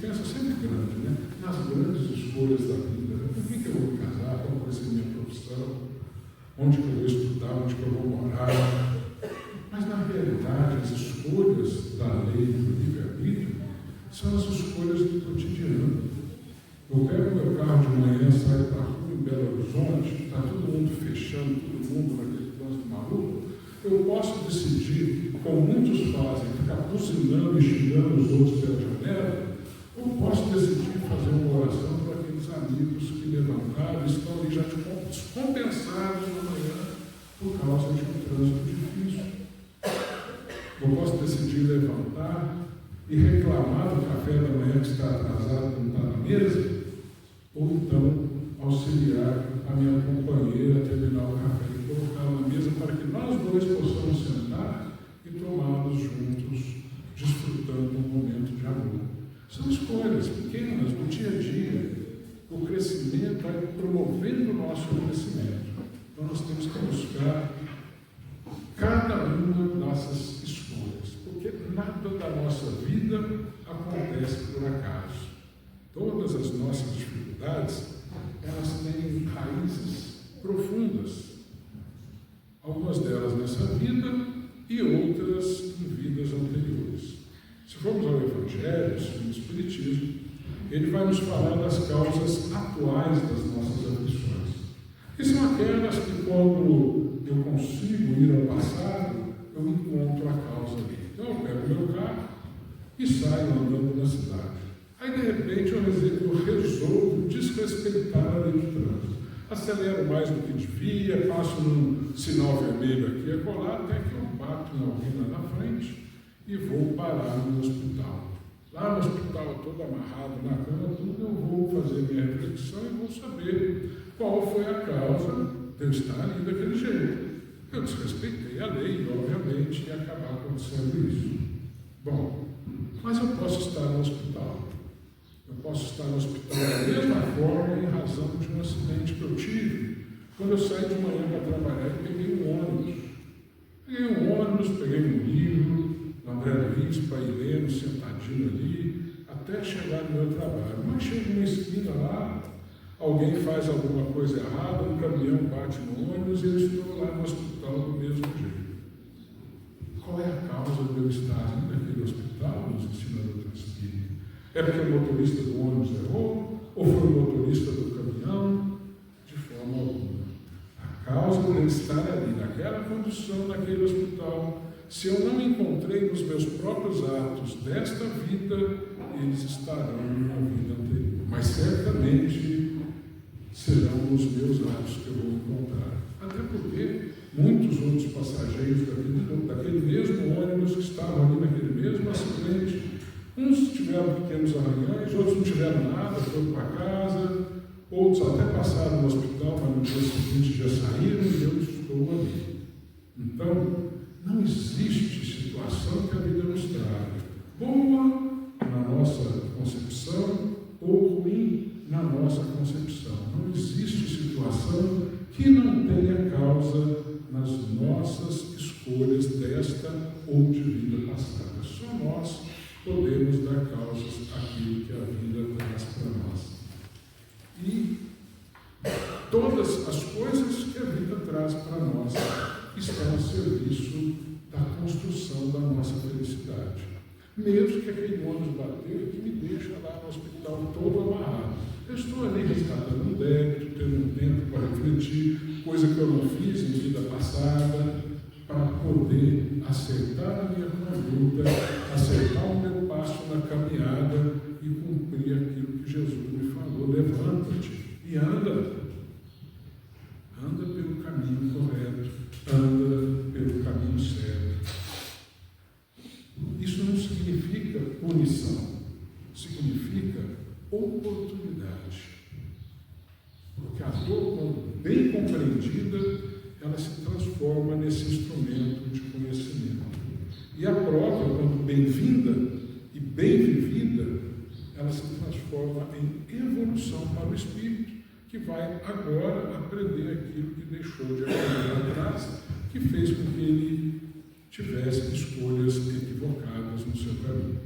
pensa sempre grande, né? Nas grandes escolhas da vida. Com quem que eu vou casar? Qual vai ser a minha profissão? Onde que eu vou estudar? Onde que eu vou morar? Mas, na realidade, as escolhas da lei do livre-arbítrio são as escolhas do cotidiano. Eu pego meu carro de manhã, saio para a rua em Belo Horizonte, está todo mundo fechando, todo mundo naquele trânsito maluco. Eu posso decidir, como muitos fazem, ficar buzinando e xingando os outros pela janela, ou posso decidir fazer uma oração para aqueles amigos que levantaram e estão ali já descompensados na manhã por causa de um trânsito difícil. Eu posso decidir levantar e reclamar do café da manhã que está atrasado e não está na mesa, ou então auxiliar a minha companheira a terminar o café e colocá-lo na mesa para que nós dois possamos sentar e tomá-los juntos, desfrutando um momento de amor. São escolhas pequenas do dia a dia. O crescimento vai promovendo o nosso crescimento. Então nós temos que buscar cada uma dessas escolhas, porque nada da nossa vida acontece por acaso. Todas as nossas dificuldades profundas. Algumas delas nessa vida e outras em vidas anteriores. Se formos ao Evangelho, no Espiritismo, ele vai nos falar das causas atuais das nossas aflições. Que são aquelas que, quando eu consigo ir ao passado, eu encontro a causa ali. Então eu pego meu carro e saio andando na cidade. Aí, de repente, eu resolvo desrespeitar a lei de trânsito. Acelero mais do que devia, passo num sinal vermelho aqui e acolá, até que eu bato em alguém lá na frente e vou parar no hospital. Lá no hospital, todo amarrado na cama, tudo, eu vou fazer minha reflexão e vou saber qual foi a causa de eu estar ali daquele jeito. Eu desrespeitei a lei, obviamente, e acabar acontecendo isso. Bom, mas eu posso estar no hospital. Eu posso estar no hospital da mesma forma em razão de um acidente que eu tive quando eu saí de manhã para trabalhar e peguei um ônibus. Peguei um livro, do André Luiz, para ir lendo, sentadinho ali, até chegar no meu trabalho. Mas chego numa esquina lá, alguém faz alguma coisa errada, um caminhão bate no ônibus e eu estou lá no hospital do mesmo jeito. Qual é a causa de eu estar indo naquele hospital, nos ensina a doutrina espírita? É porque o motorista do ônibus errou? Ou foi o motorista do caminhão? De forma alguma. A causa de eu estar ali, naquela condição, naquele hospital, se eu não encontrei nos meus próprios atos desta vida, eles estarão na vida anterior. Mas certamente serão nos meus atos que eu vou encontrar. Até porque muitos outros passageiros daquele mesmo ônibus que estavam ali naquele mesmo acidente, uns tiveram pequenos arranhões, outros não tiveram nada, foram para casa, outros até passaram no hospital, mas no dia seguinte já saíram e eu estou ali. Então, não existe situação que a vida nos traga, boa na nossa concepção ou ruim na nossa concepção. Não existe situação que não tenha causa nas nossas escolhas desta ou de vida passada. Só nós podemos dar causas àquilo que a vida traz para nós. E todas as coisas que a vida traz para nós estão a serviço da construção da nossa felicidade. Mesmo que aquele ônibus bateu e que me deixa lá no hospital todo amarrado. Eu estou ali resgatando um débito, tendo um tempo para refletir, coisa que eu não fiz em vida passada, para poder acertar a minha conduta, acertar o meu passo na caminhada e cumprir aquilo que Jesus me falou. Levanta-te e anda. Anda pelo caminho correto, anda pelo caminho certo. Isso não significa punição, significa oportunidade. Porque a dor, quando bem compreendida, ela se transforma nesse instrumento de conhecimento. E a prova, quando bem-vinda e bem vivida, ela se transforma em evolução para o espírito, que vai agora aprender aquilo que deixou de aprender atrás, que fez com que ele tivesse escolhas equivocadas no seu caminho.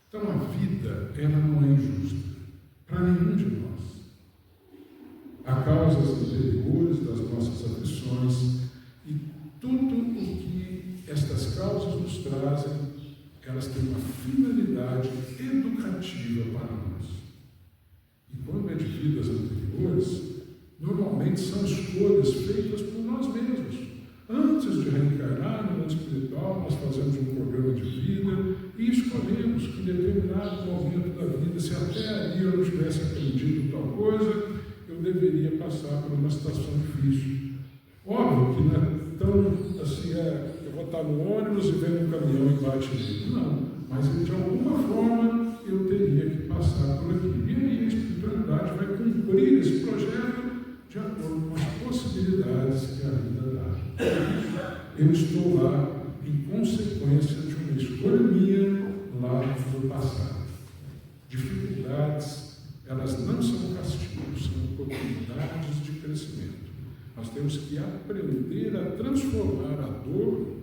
Então a vida, ela não é injusta para nenhum de nós. Há causas anteriores das nossas aflições e tudo o que estas causas nos trazem, elas têm uma finalidade educativa para nós. E quando é de vidas anteriores, normalmente são escolhas feitas por nós mesmos. Antes de reencarnar no mundo espiritual, nós fazemos um programa de vida e escolhemos que em determinado momento da vida, se até ali eu não tivesse aprendido tal coisa, eu deveria passar por uma situação difícil. Óbvio que não é tão assim, eu vou estar no ônibus e vem um caminhão e bate nele. Não, mas de alguma forma eu teria que passar por aqui. E aí a espiritualidade vai cumprir esse projeto de acordo com as possibilidades que a vida dá. Eu estou lá em consequência de uma escolha minha lá no passado. Dificuldades, elas não são castigos, são oportunidades de crescimento. Nós temos que aprender a transformar a dor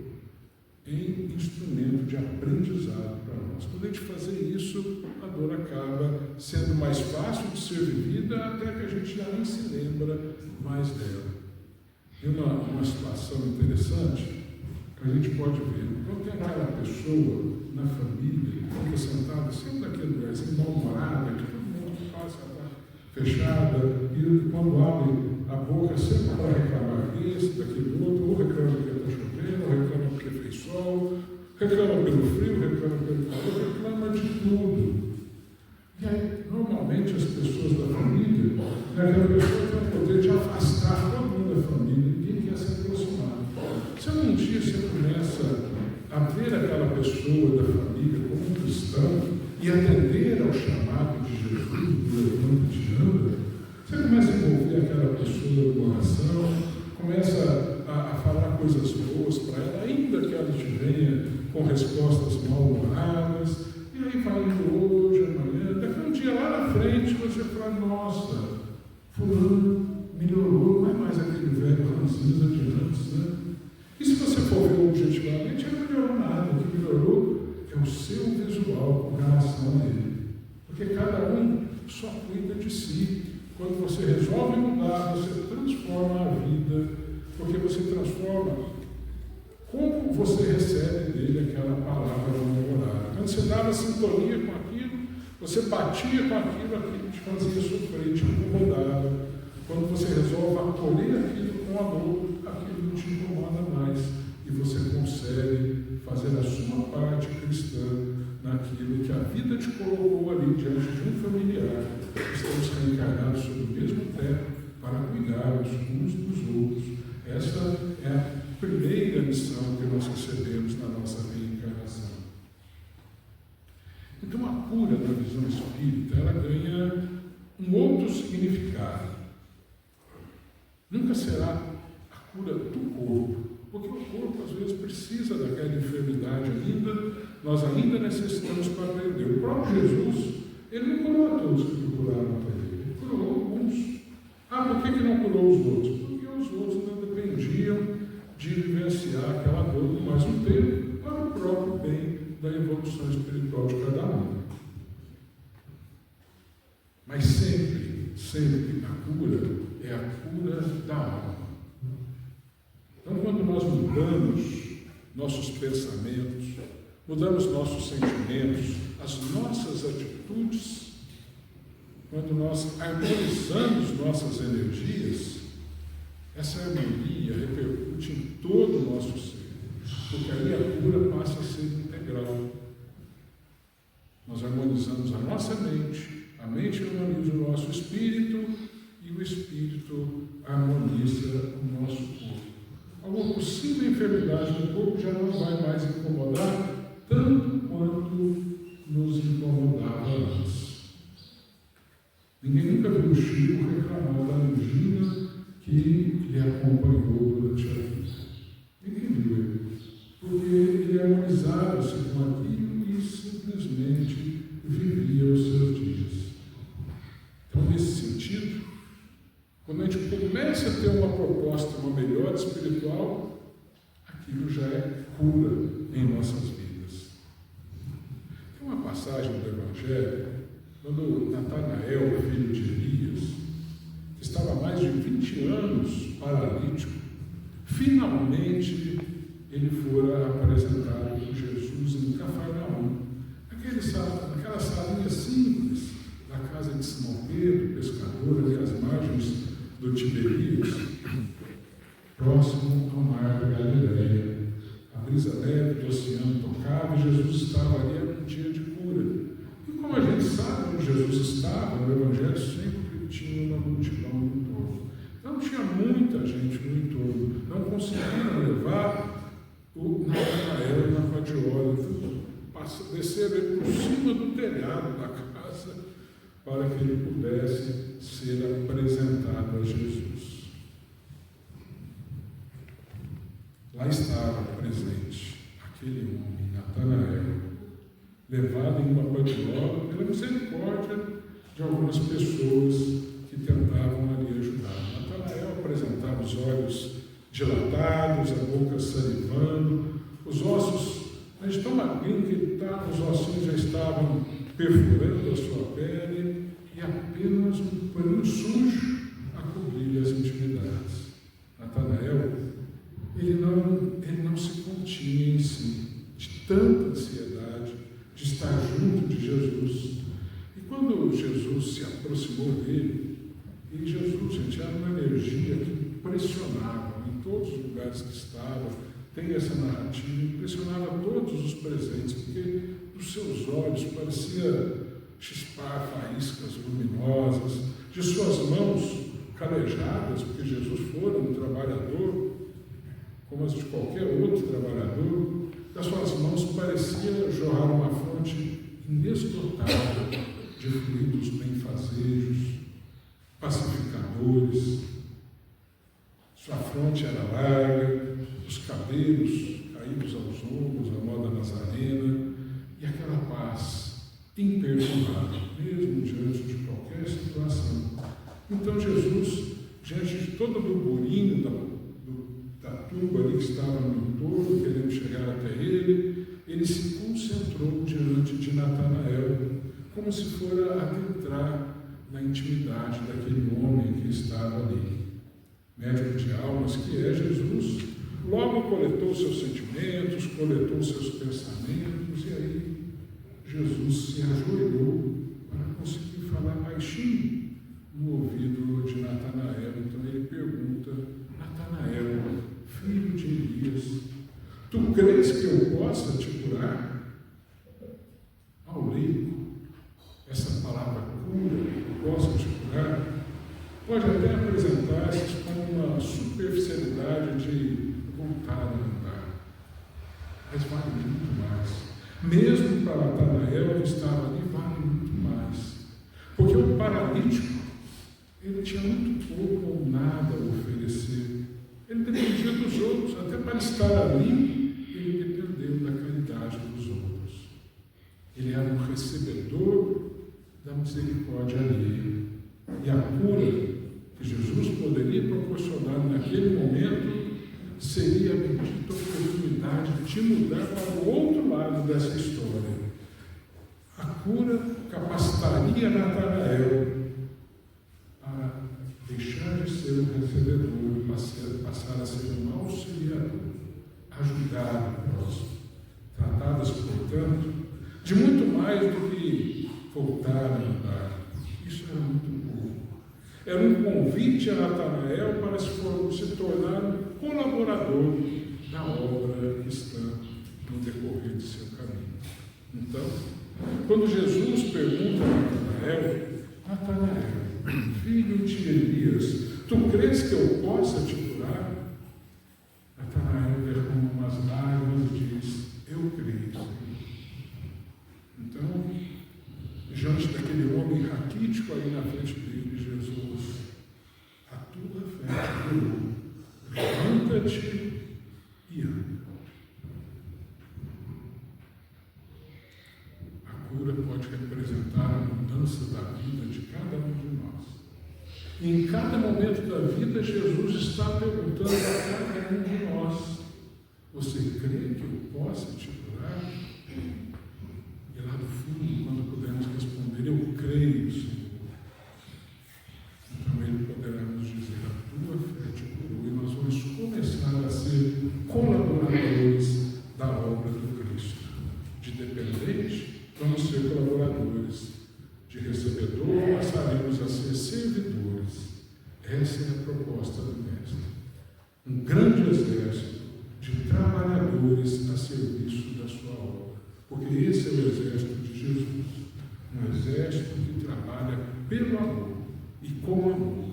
em instrumento de aprendizado para nós. Quando a gente fazer isso, a dor acaba sendo mais fácil de ser vivida, até que a gente já nem se lembra mais dela. Tem uma situação interessante que a gente pode ver. Quando tem aquela pessoa na família que fica sentada sempre naquele lugarzinho mal-humorada, que todo mundo passa fechada, e quando abre a boca sempre para reclamar desse, daquele outro, ou reclama porque está chovendo, ou reclama porque fez sol, reclama pelo frio, reclama pelo calor, reclama de tudo. E aí, normalmente, as pessoas da família, aquela pessoa tem o poder de afastar todo mundo da família, ninguém quer se aproximar. Se um dia você começa a ver aquela pessoa da família como um cristão e atender ao chamado de Jesus, do levanta e anda, você começa a envolver aquela pessoa com oração, começa a falar coisas boas para ela, ainda que ela te venha com respostas mal-humoradas, e aí vai indo hoje, amanhã, daqui a um dia lá na frente você fala, nossa, fulano melhorou, não é mais aquele velho ranzinza de antes, né? E se você for ver objetivamente, não melhorou nada, o que melhorou é o seu visual com relação a ele. Porque cada um só cuida de si. Quando você resolve mudar, você transforma a vida, porque você transforma como você recebe dele aquela palavra melhorada. Quando você dava sintonia com aquilo, você batia com aquilo, aquilo te fazia sofrer, te incomodava. Quando você resolve acolher aquilo com amor, aquilo não te incomoda mais. E você consegue fazer a sua parte cristã naquilo que a vida te colocou ali diante de um familiar. Estamos reencarnados sob o mesmo teto para cuidar uns dos outros. Essa é a primeira missão que nós recebemos na nossa reencarnação. Então a cura na visão espírita, ela ganha um outro significado. Nunca será a cura do corpo, porque o corpo às vezes precisa daquela enfermidade ainda, nós ainda necessitamos para aprender. O próprio Jesus, ele não curou a todos que procuraram até ele, ele curou alguns. Por que não curou os outros? Porque os outros não dependiam de vivenciar aquela dor por mais um tempo para o próprio bem da evolução espiritual de cada um. Mas sempre a cura é a cura da alma. Então, quando nós mudamos nossos pensamentos, mudamos nossos sentimentos, as nossas atitudes, quando nós harmonizamos nossas energias, essa harmonia repercute em todo o nosso ser, porque aí a cura passa a ser integral. Nós harmonizamos a nossa mente, a mente harmoniza o nosso espírito e o espírito harmoniza o nosso corpo. Alguma possível enfermidade no corpo já não vai mais incomodar tanto quanto nos incomodava antes. Ninguém nunca viu o Chico reclamar da angina que lhe acompanhou durante a vida. Ninguém viu ele, porque ele harmonizava-se com aquilo e simplesmente vivia os seus dias. Então, nesse sentido, quando a gente começa a ter uma proposta, uma melhora espiritual, aquilo já é cura em nossas vidas. Tem uma passagem do Evangelho, quando Natanael, filho de Elias, que estava há mais de 20 anos paralítico, finalmente ele fora apresentado por Jesus em Cafarnaum, naquela salinha simples da casa de Simão Pedro, pescador, ali às margens do Tiberíades, próximo ao mar da Galileia. A brisa leve do oceano tocava e Jesus estava ali, era um dia de cura. E como a gente sabe onde Jesus estava, no Evangelho sempre tinha uma multidão no entorno. Não tinha muita gente no entorno, não conseguiram levar o Natanael na radiola, desceram ele por cima do telhado da casa para que ele pudesse ser apresentado a Jesus. Lá estava presente aquele homem, Natanael, levado em uma padiola pela misericórdia de algumas pessoas que tentavam ali ajudar. Natanael apresentava os olhos dilatados, a boca salivando, Os ossos, mas tão magrinho que os ossinhos já estavam perfurando a sua pele e apenas um paninho sujo a cobrir as intimidades. Natanael, ele não se continha em si, de tanta ansiedade de estar junto de Jesus. E quando Jesus se aproximou dele, e Jesus, gente, era uma energia que impressionava em todos os lugares que estava, tem essa narrativa, impressionava todos os presentes, porque dos seus olhos parecia chispar faíscas luminosas, de suas mãos calejadas, porque Jesus fora um trabalhador, como as de qualquer outro trabalhador, das suas mãos parecia jorrar uma fonte inesgotável de fluidos benfazejos, pacificadores. Sua fronte era larga, os cabelos caídos aos ombros, à moda nazarena, e aquela paz imperturbável, mesmo diante de qualquer situação. Então Jesus, diante de todo o burburinho da turba ali que estava no entorno, querendo chegar até ele se concentrou diante de Natanael, como se fora adentrar na intimidade daquele homem que estava ali. Médico de almas, que é Jesus, logo coletou seus sentimentos, coletou seus pensamentos, e aí Jesus se ajoelhou para conseguir falar baixinho no ouvido de Natanael. Então ele pergunta: Natanael, filho de Elias, tu crês que eu possa te curar? Ao leigo, essa palavra cura, eu posso te curar, pode até apresentar-se como uma superficialidade de voltar a andar, mas vale muito mais. Mesmo para Natanael, que estava ali, vale muito mais, porque o paralítico, ele tinha muito pouco ou nada a oferecer. Ele dependia dos outros, até para estar ali, ele dependeu da caridade dos outros. Ele era um recebedor da misericórdia alheia. E a cura que Jesus poderia proporcionar naquele momento seria a bendita oportunidade de mudar para o outro lado dessa história. A cura capacitaria Natanael a deixar de ser um recebedor e passar a ser um auxiliador, ajudar o próximo. Tratadas, portanto, de muito mais do que voltar a andar. Isso era muito pouco. Era um convite a Natanael para se tornar um colaborador da obra cristã no decorrer de seu caminho. Então, quando Jesus pergunta a Natanael, filho de Elias, tu crês que eu possa te curar? Natanael derrama umas lágrimas e diz: eu creio, Senhor. Então, diante daquele homem raquítico aí na frente dele, Jesus, a tua fé te curou, levanta-te e anda. A cura pode representar a mudança da vida de cada um de nós. E em cada momento da vida, Jesus está perguntando a cada um de nós: você crê que eu possa te curar? E lá no fundo, quando pudermos responder, eu creio, Senhor, então Ele poderá nos dizer: a tua fé te curou, e nós vamos começar a ser colaboradores da obra do Cristo. De dependente, vamos ser colaboradores. De recebedor, passaremos a ser servidores. Essa é a proposta do Mestre. Um grande exército de trabalhadores a serviço da sua obra. Porque esse é o exército de Jesus. Um exército que trabalha pelo amor e com amor.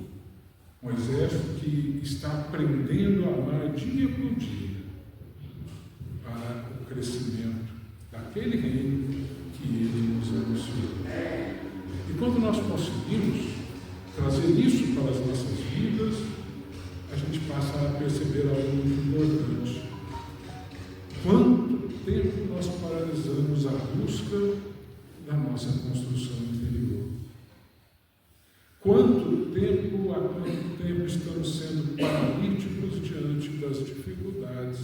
Um exército que está aprendendo a amar dia por dia para o crescimento daquele reino que Ele nos anunciou. E quando nós conseguimos trazer isso para as nossas vidas, a gente passa a perceber algo muito importante. Quanto tempo nós paralisamos a busca da nossa construção interior? Há quanto tempo estamos sendo paralíticos diante das dificuldades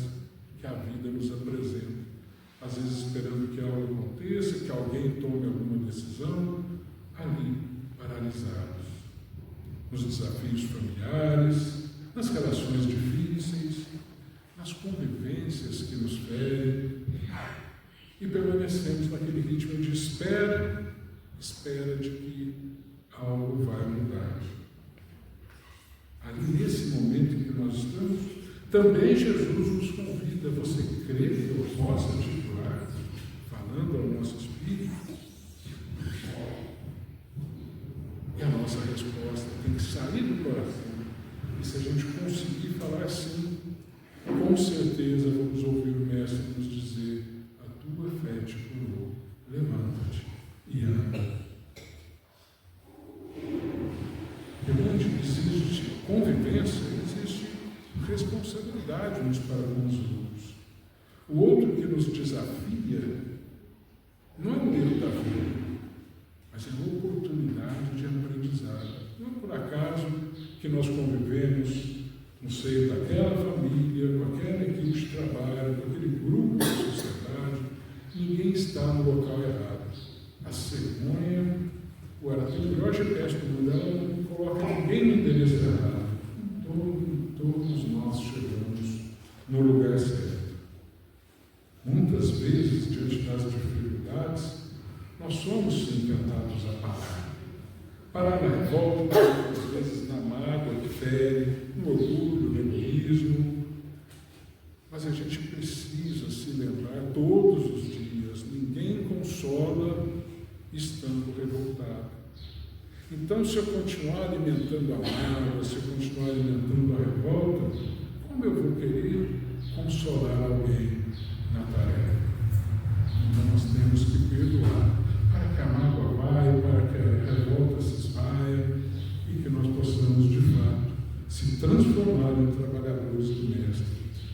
que a vida nos apresenta? às vezes esperando que algo aconteça, que alguém tome alguma decisão, ali, paralisados, nos desafios familiares, nas relações difíceis, nas convivências que nos ferem, e permanecemos naquele ritmo de espera de que algo vai mudar. Ali, nesse momento em que nós estamos, também Jesus nos convida: você crê que eu possa te doar? Falando ao nosso espírito. E a nossa resposta tem que sair do coração. E se a gente conseguir falar assim, com certeza vamos ouvir o Mestre nos dizer: a tua fé te curou, levanta-te e anda. E onde existe convivência, existe responsabilidade uns para com os outros. O outro que nos desafia não é o erro da vida, mas é uma oportunidade de aprendizado. Não é por acaso que nós convivemos no seio daquela família, com aquela equipe de trabalho, com aquele grupo de sociedade. Ninguém está no local errado. A cegonha, o melhor GPS do mundo, ela não coloca ninguém no endereço errado. Todos nós chegamos no lugar certo. Muitas vezes, diante das dificuldades, nós somos sim tentados a parar. Parar na revolta, às vezes na mágoa que fere, no orgulho, no egoísmo. Mas a gente precisa se lembrar todos os dias: ninguém consola estando revoltado. Então, se eu continuar alimentando a mágoa, se eu continuar alimentando a revolta, como eu vou querer consolar alguém na tarefa? Então, nós temos que perdoar, para que a mágoa vai, para que a revolta se esvaia e que nós possamos, de fato, se transformar em trabalhadores do Mestre,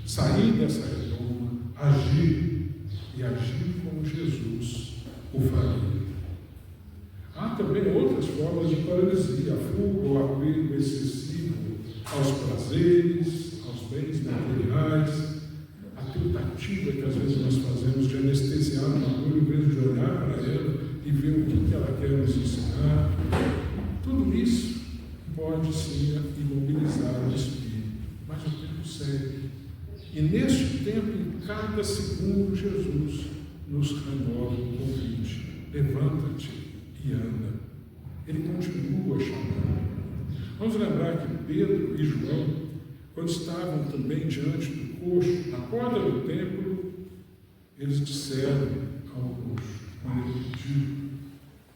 sair dessa redoma, agir e agir como Jesus o faria. Há também outras formas de paralisia: a fuga ou apego excessivo aos prazeres, aos bens materiais, a tentativa que às vezes nós fazemos de anestesiar uma dor em vez de olhar para ela e ver o que ela quer nos ensinar. Tudo isso pode sim imobilizar o espírito, mas o tempo segue. E neste tempo, em cada segundo, Jesus nos renova o convite: levanta-te e anda. Ele continua chamando. Vamos lembrar que Pedro e João, quando estavam também diante do coxo, na porta do templo, eles disseram ao coxo, quando ele pediu: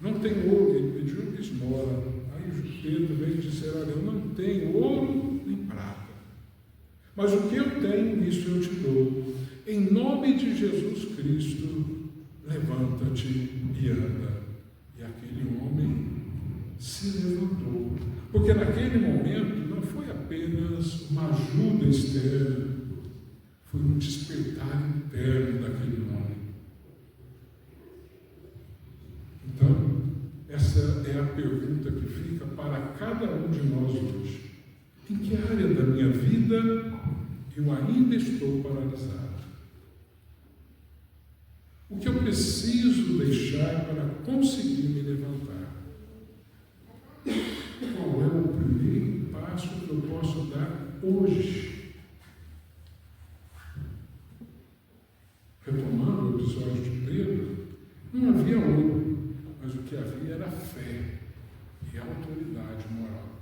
não tem ouro, ele pediu esmola. Aí Pedro veio dizer: olha, eu não tenho ouro nem prata, mas o que eu tenho, isso eu te dou. Em nome de Jesus Cristo, levanta-te e anda. E aquele homem se levantou, porque naquele momento não foi apenas uma ajuda externa, foi um despertar interno daquele homem. Então, essa é a pergunta que fica para cada um de nós hoje: em que área da minha vida eu ainda estou paralisado? O que eu preciso deixar para conseguir me levantar? Qual é o primeiro passo que eu posso dar hoje? Retomando o episódio de Pedro, não havia ouro, mas o que havia era fé e autoridade moral.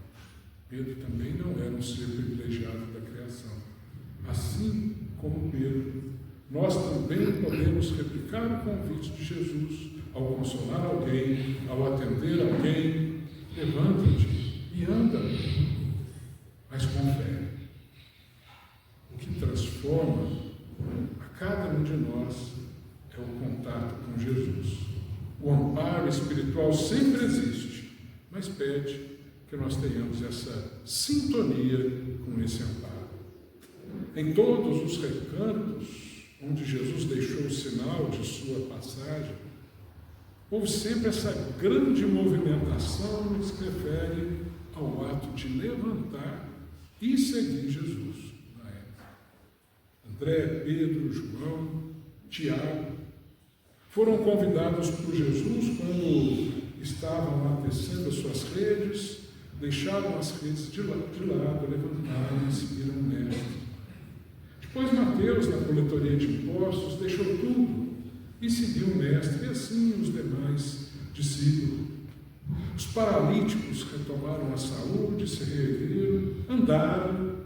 Pedro também não era um ser privilegiado da criação. Assim como Pedro, nós também podemos replicar o convite de Jesus ao consolar alguém, ao atender alguém: levanta-te e anda, mas com fé. O que transforma a cada um de nós é o contato com Jesus. O amparo espiritual sempre existe, mas pede que nós tenhamos essa sintonia com esse amparo. Em todos os recantos onde Jesus deixou o sinal de sua passagem, houve sempre essa grande movimentação que se refere ao ato de levantar e seguir Jesus na época. André, Pedro, João, Tiago foram convidados por Jesus quando estavam lá tecendo as suas redes, deixaram as redes de lado, levantaram e seguiram o Mestre. Depois Mateus, na coletoria de impostos, deixou tudo e seguiu o Mestre, e assim os demais discípulos. Os paralíticos retomaram a saúde, se reergueram, andaram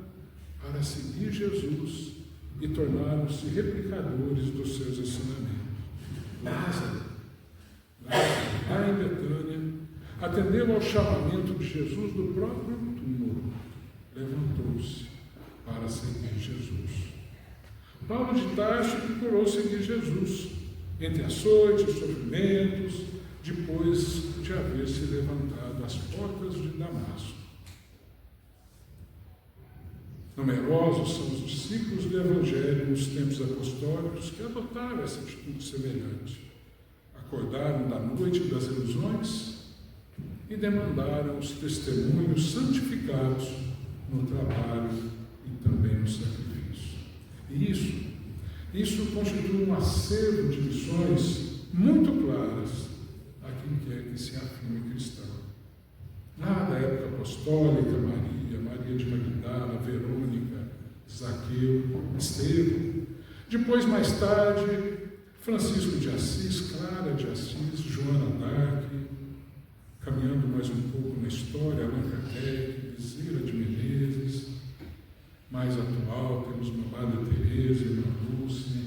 para seguir Jesus e tornaram-se replicadores dos seus ensinamentos. Lázaro, lá em Betânia, atendeu ao chamamento de Jesus do próprio túmulo, levantou-se para seguir Jesus. Paulo de Tarso procurou seguir Jesus, entre açoites e sofrimentos, depois de haver se levantado às portas de Damasco. Numerosos são os discípulos do Evangelho nos tempos apostólicos que adotaram essa atitude semelhante. Acordaram da noite das ilusões e demandaram os testemunhos santificados no trabalho e também no sacrifício. E isso constitui um acervo de lições muito claras a quem quer que se afirme cristão. Lá da época apostólica, Maria de Magdala, Verônica, Zaqueu, Estevão. Depois, mais tarde, Francisco de Assis, Clara de Assis, Joana d'Arc, caminhando mais um pouco na história, Allan Kardec, Bezerra de Menezes. Mais atual, temos Madre Teresa, Irmã Lúcia,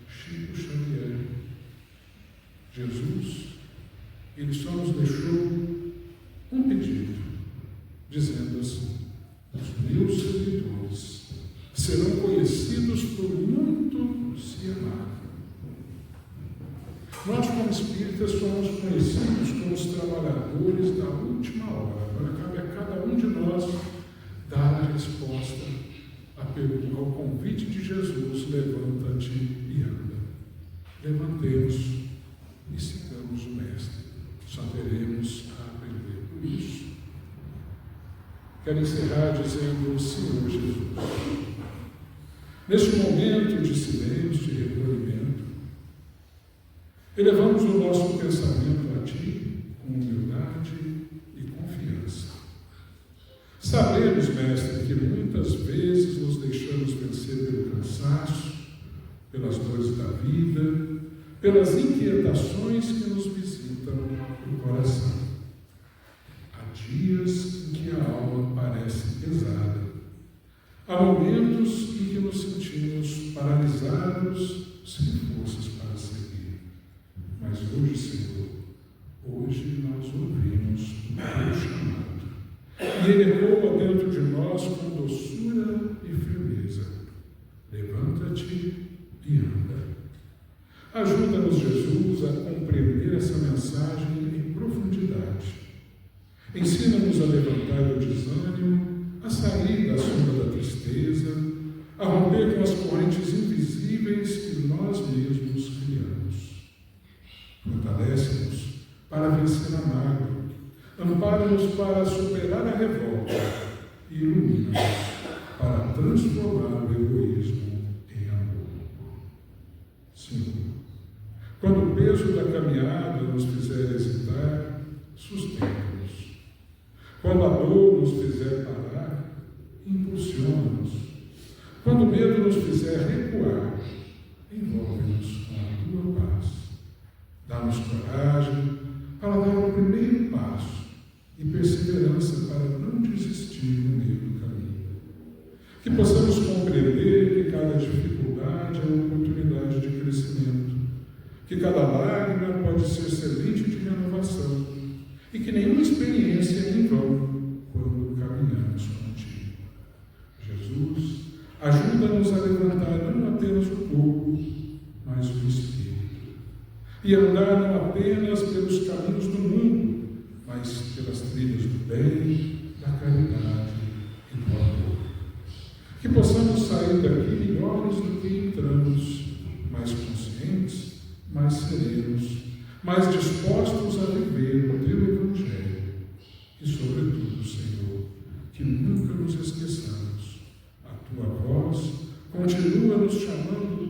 Chico Xavier. Jesus, ele só nos deixou um pedido, dizendo assim: os meus seguidores serão conhecidos por muito se amarem. Nós, como espíritas, somos conhecidos como os trabalhadores da última hora. Agora cabe a cada um de nós dar a resposta ao convite de Jesus: levanta-te e anda. Levantemos e sigamos o Mestre. Só teremos a aprender por isso. Quero encerrar dizendo: Senhor Jesus, neste momento de silêncio e recolhimento, elevamos o nosso pensamento a Ti com humildade e confiança. Sabemos, Mestre, que muitas vezes nos deixamos vencer pelo cansaço, pelas dores da vida, pelas inquietações que nos visitam o coração. Há dias em que a alma parece pesada. Há momentos em que nos sentimos paralisados, sem forças para seguir. Mas hoje, Senhor, hoje nós ouvimos o Teu chamado. E Ele ecoa dentro de nós com doçura e firmeza. Levanta-te e anda. Ajuda-nos, Jesus, a compreender essa mensagem em profundidade. Ensina-nos a levantar o desânimo, a sair da sombra da tristeza, a romper com as correntes invisíveis que nós mesmos criamos. Fortalece-nos para vencer a mágoa, ampara-nos para superar a revolta e ilumina-nos para transformar o egoísmo em amor. Senhor, quando o peso da caminhada nos fizer hesitar, sustenta-nos. Quando a dor nos fizer parar, impulsiona-nos. Quando o medo nos fizer recuar, envolve-nos com a Tua paz. Dá-nos coragem para dar o primeiro passo e perseverança para não desistir no meio do caminho. Que possamos compreender que cada dificuldade é uma oportunidade de crescimento, que cada lágrima pode ser semente de renovação e que nenhuma experiência é em vão quando caminhamos contigo. Jesus, ajuda-nos a levantar não apenas o corpo, mas o espírito, e andar não apenas pelos caminhos do mundo, mas pelas trilhas do bem, da caridade e do amor. Que possamos sair daqui melhores do que entramos, mais conscientes, mais serenos, mais dispostos a viver o Teu Evangelho. E, sobretudo, Senhor, que nunca nos esqueçamos. A Tua voz continua nos chamando